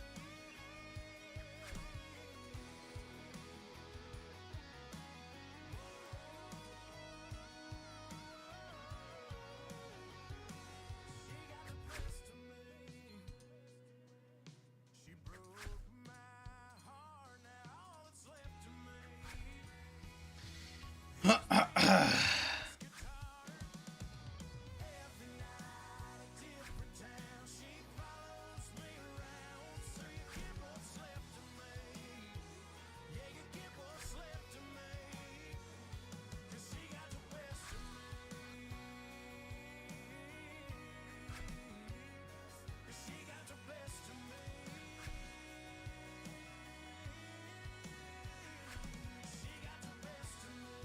She got the best of me. She broke my heart. Now all that's left of me. Every night a different town. She follows me around. So you get what's left of me. Yeah, you get what's left of me. 'Cause she got the best of me. 'Cause she got the best of me. She got the best of me.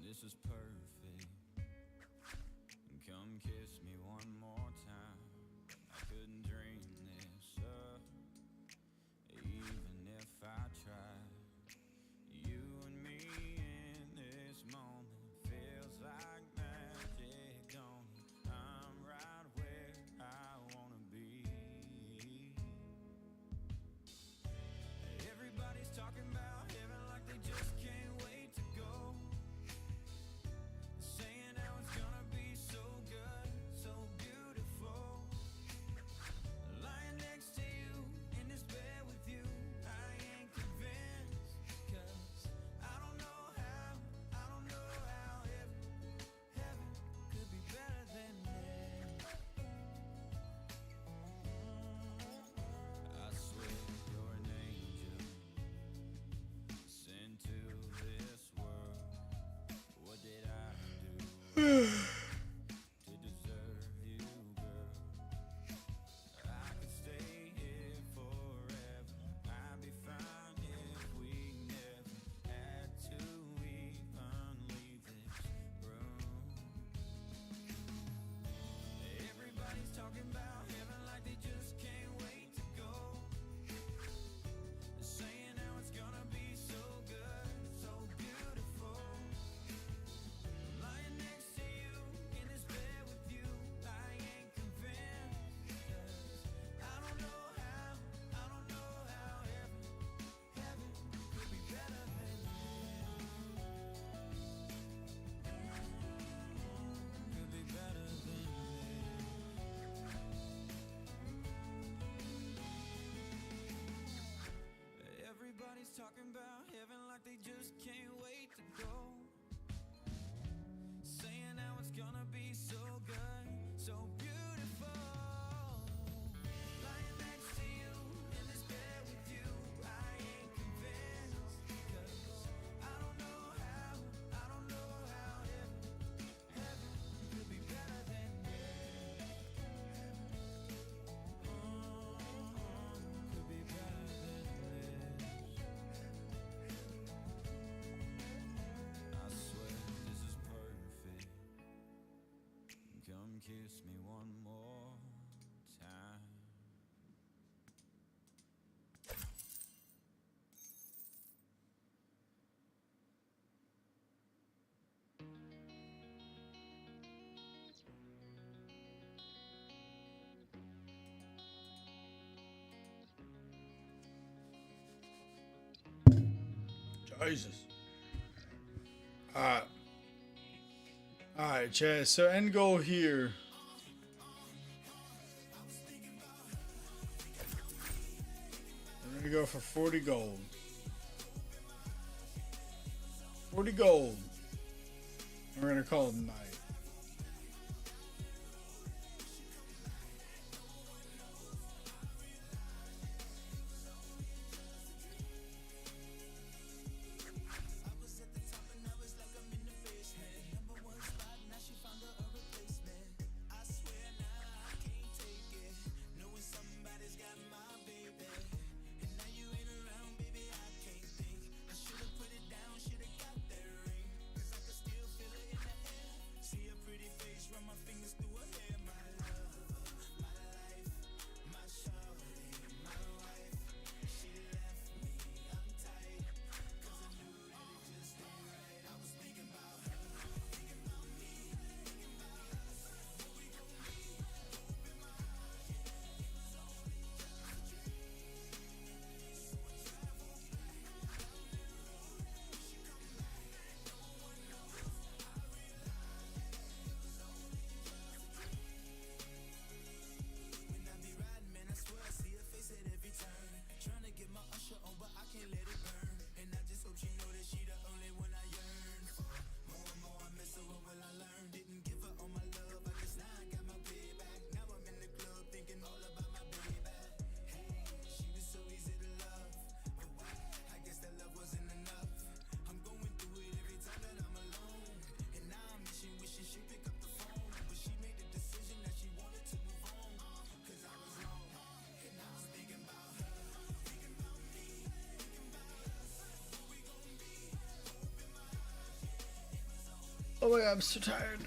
This is perfect. Come kiss me one more time. I couldn't dream this up, even if I tried. You and me in this moment feels like magic, don't it? I'm right where I wanna be. Everybody's talking about heaven like they just can't wait to go. Saying how it's gonna be so good, so beautiful. Lying next to you in this bed with you, I ain't convinced. 'Cause I don't know how heaven could be better than this. I swear you're an angel sent to this world. What did I do to deserve you, girl? I could stay here forever. I'd be fine if we never had to even leave this room. Everybody's talking about heaven like they just can't wait to go. Saying how it's gonna be so good, so beautiful. Lying next to you talking about heaven like they just can't wait to go. Saying how it's gonna be so good, so beautiful. Lying next to you in this bed with you, I ain't convinced. 'Cause I don't know how heaven could be better than this. Could be better than this. I swear this is perfect. Come kiss me one more time. Jesus. Alright, Chaz. So end goal here. We're gonna go for 40 gold. 40 gold. And we're gonna call it a night. Oh my god, I'm so tired.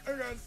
Oh god.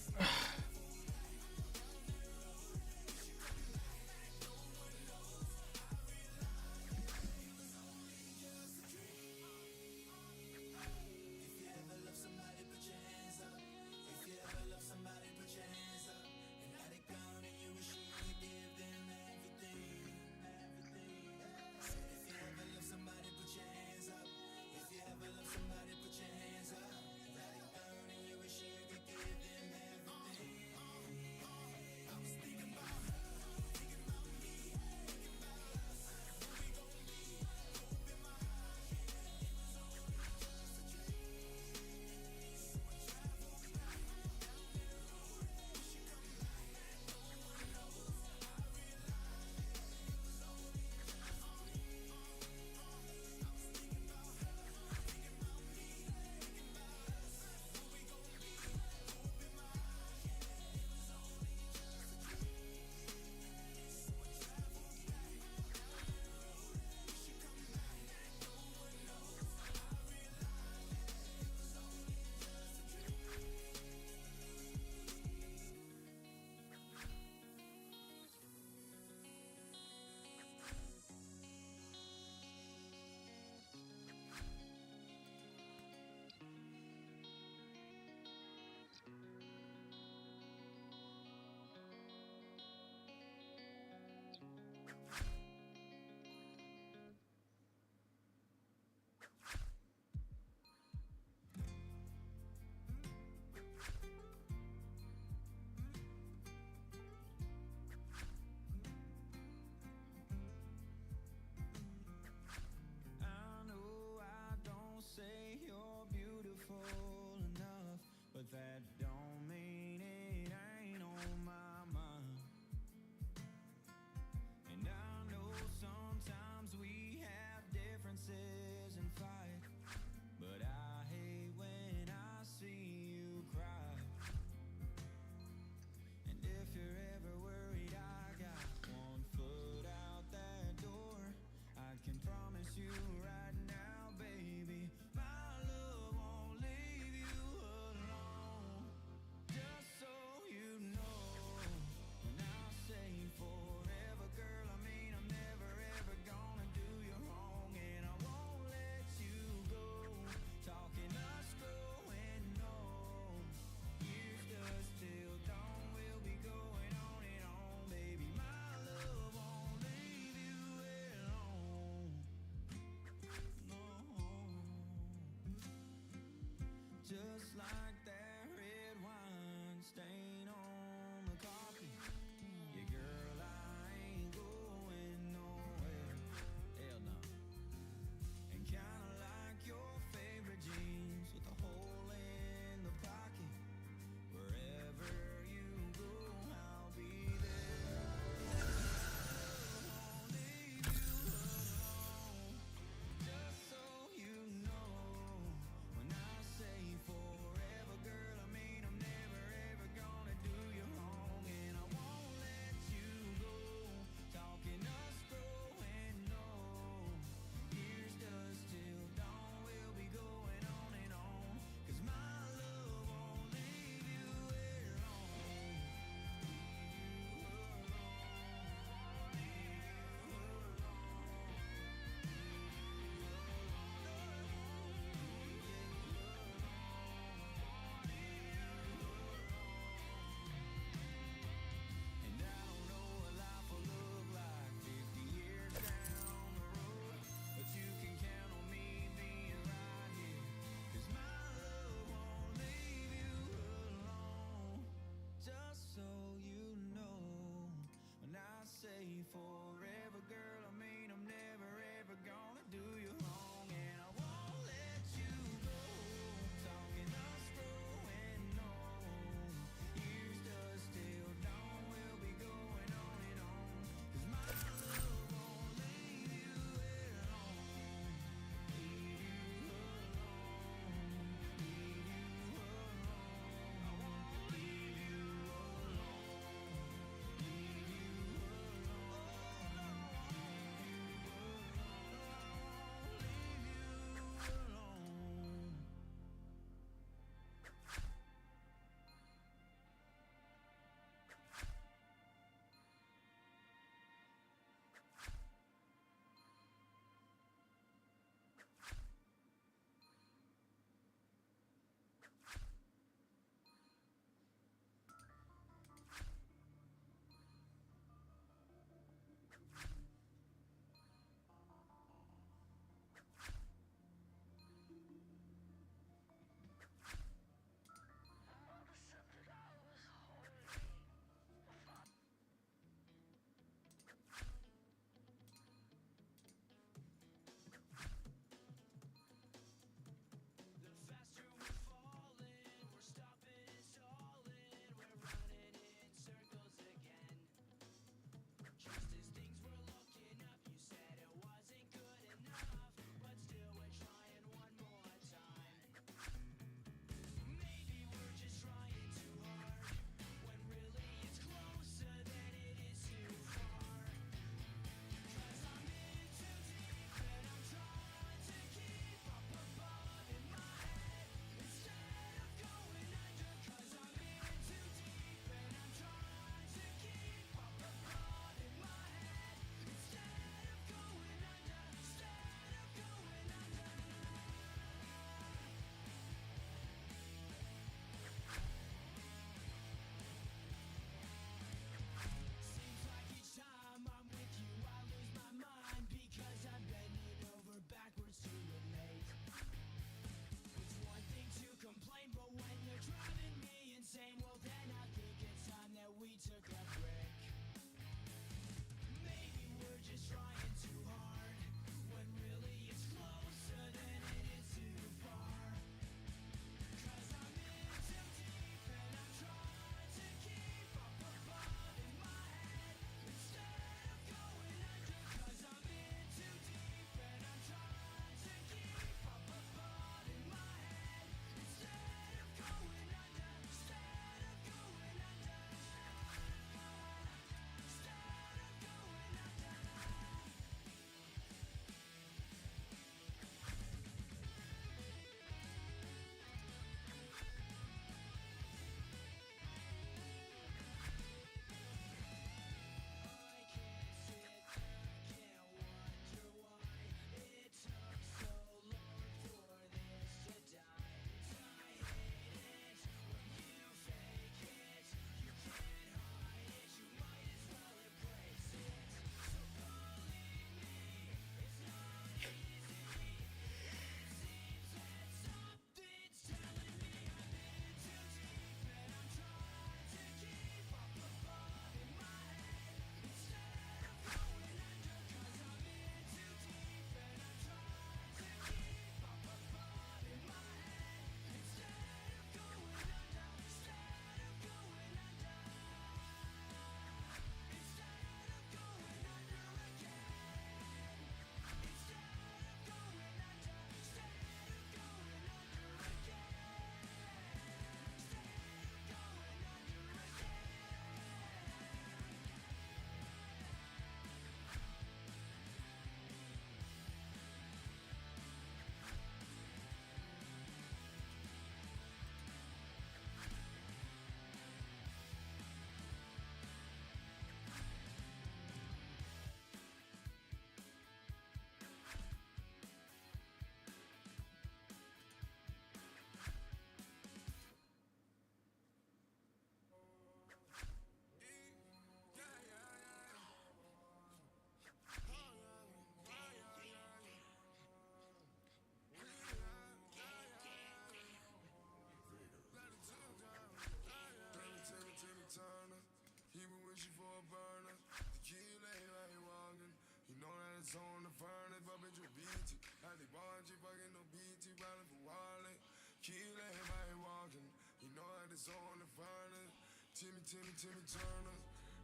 bungee, fucking no BT, riding for wallet. Kill everybody walking. You know how this on the finest. Timmy Turner.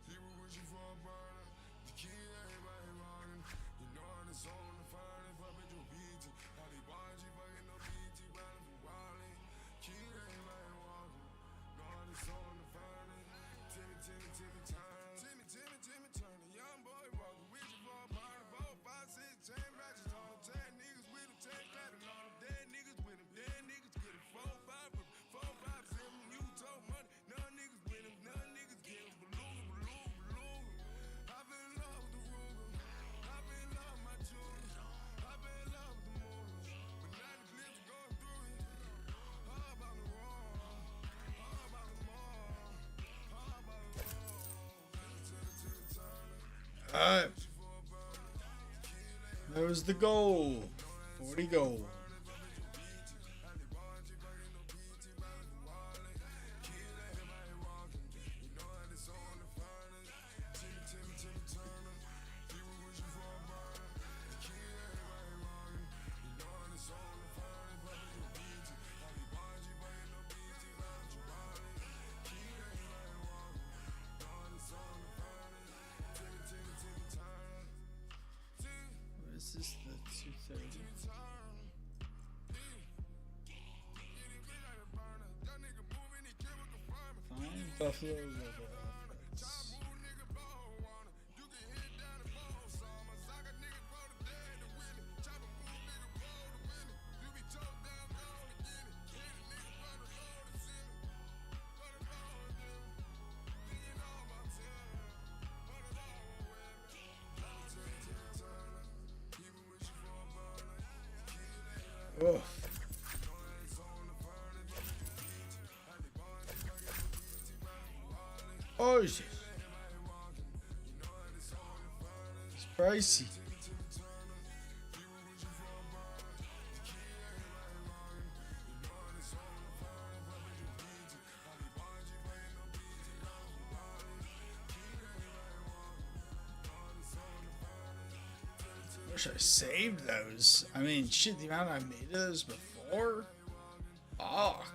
He was wishing for a burner. To kill everybody walking. You know how this on the finest. Fucking no BT. How they bungee, fucking no BT, riding for wallet. Kill everybody walking. Know how this on the finest. Timmy Turner. Timmy Turner. Young boy walking. Wishing for a burner. 4, 5, 6, 10 matches on him. 10 niggas with him. 10 clapping on him. Dead niggas with him. Dead niggas get him. 4, 5 with him. 4, 5, 7. You told money. None niggas with him. None niggas get him. Beluga. I been in love with the Ruger. I been in love with my jewelry. I been in love with the movers. But now the clips going through it. All about the wall. All about the mall. All about the wall. Alright. That was the goal. 40 gold. What is this? The 230. Fine, Buffalo. Oh. Oh shit. It's pricey. Wish I saved those. I mean, shit, the amount I made of those before. Fuck.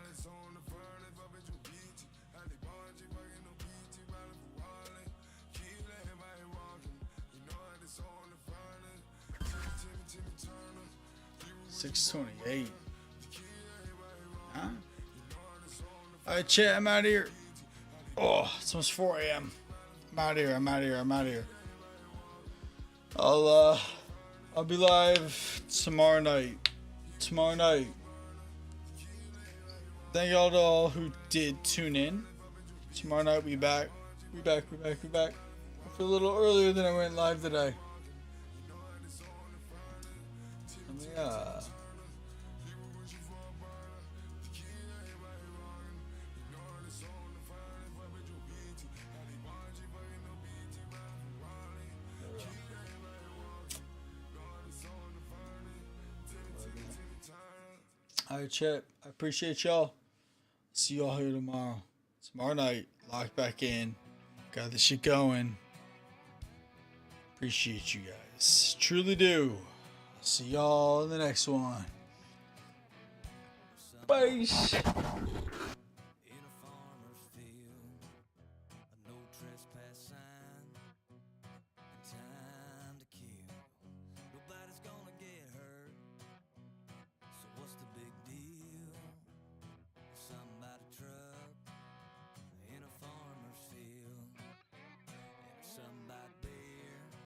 $628. Huh? Alright, chat, I'm out of here. Oh, it's almost 4 a.m. I'm out of here. I'll be live tomorrow night. Thank y'all to all who did tune in. Tomorrow night we back. We back. Hopefully a little earlier than I went live today. Yeah. Alright, chat. I appreciate y'all. See y'all here tomorrow. Tomorrow night. Lock back in. Got this shit going. Appreciate you guys. Truly do. See y'all in the next one. Bye.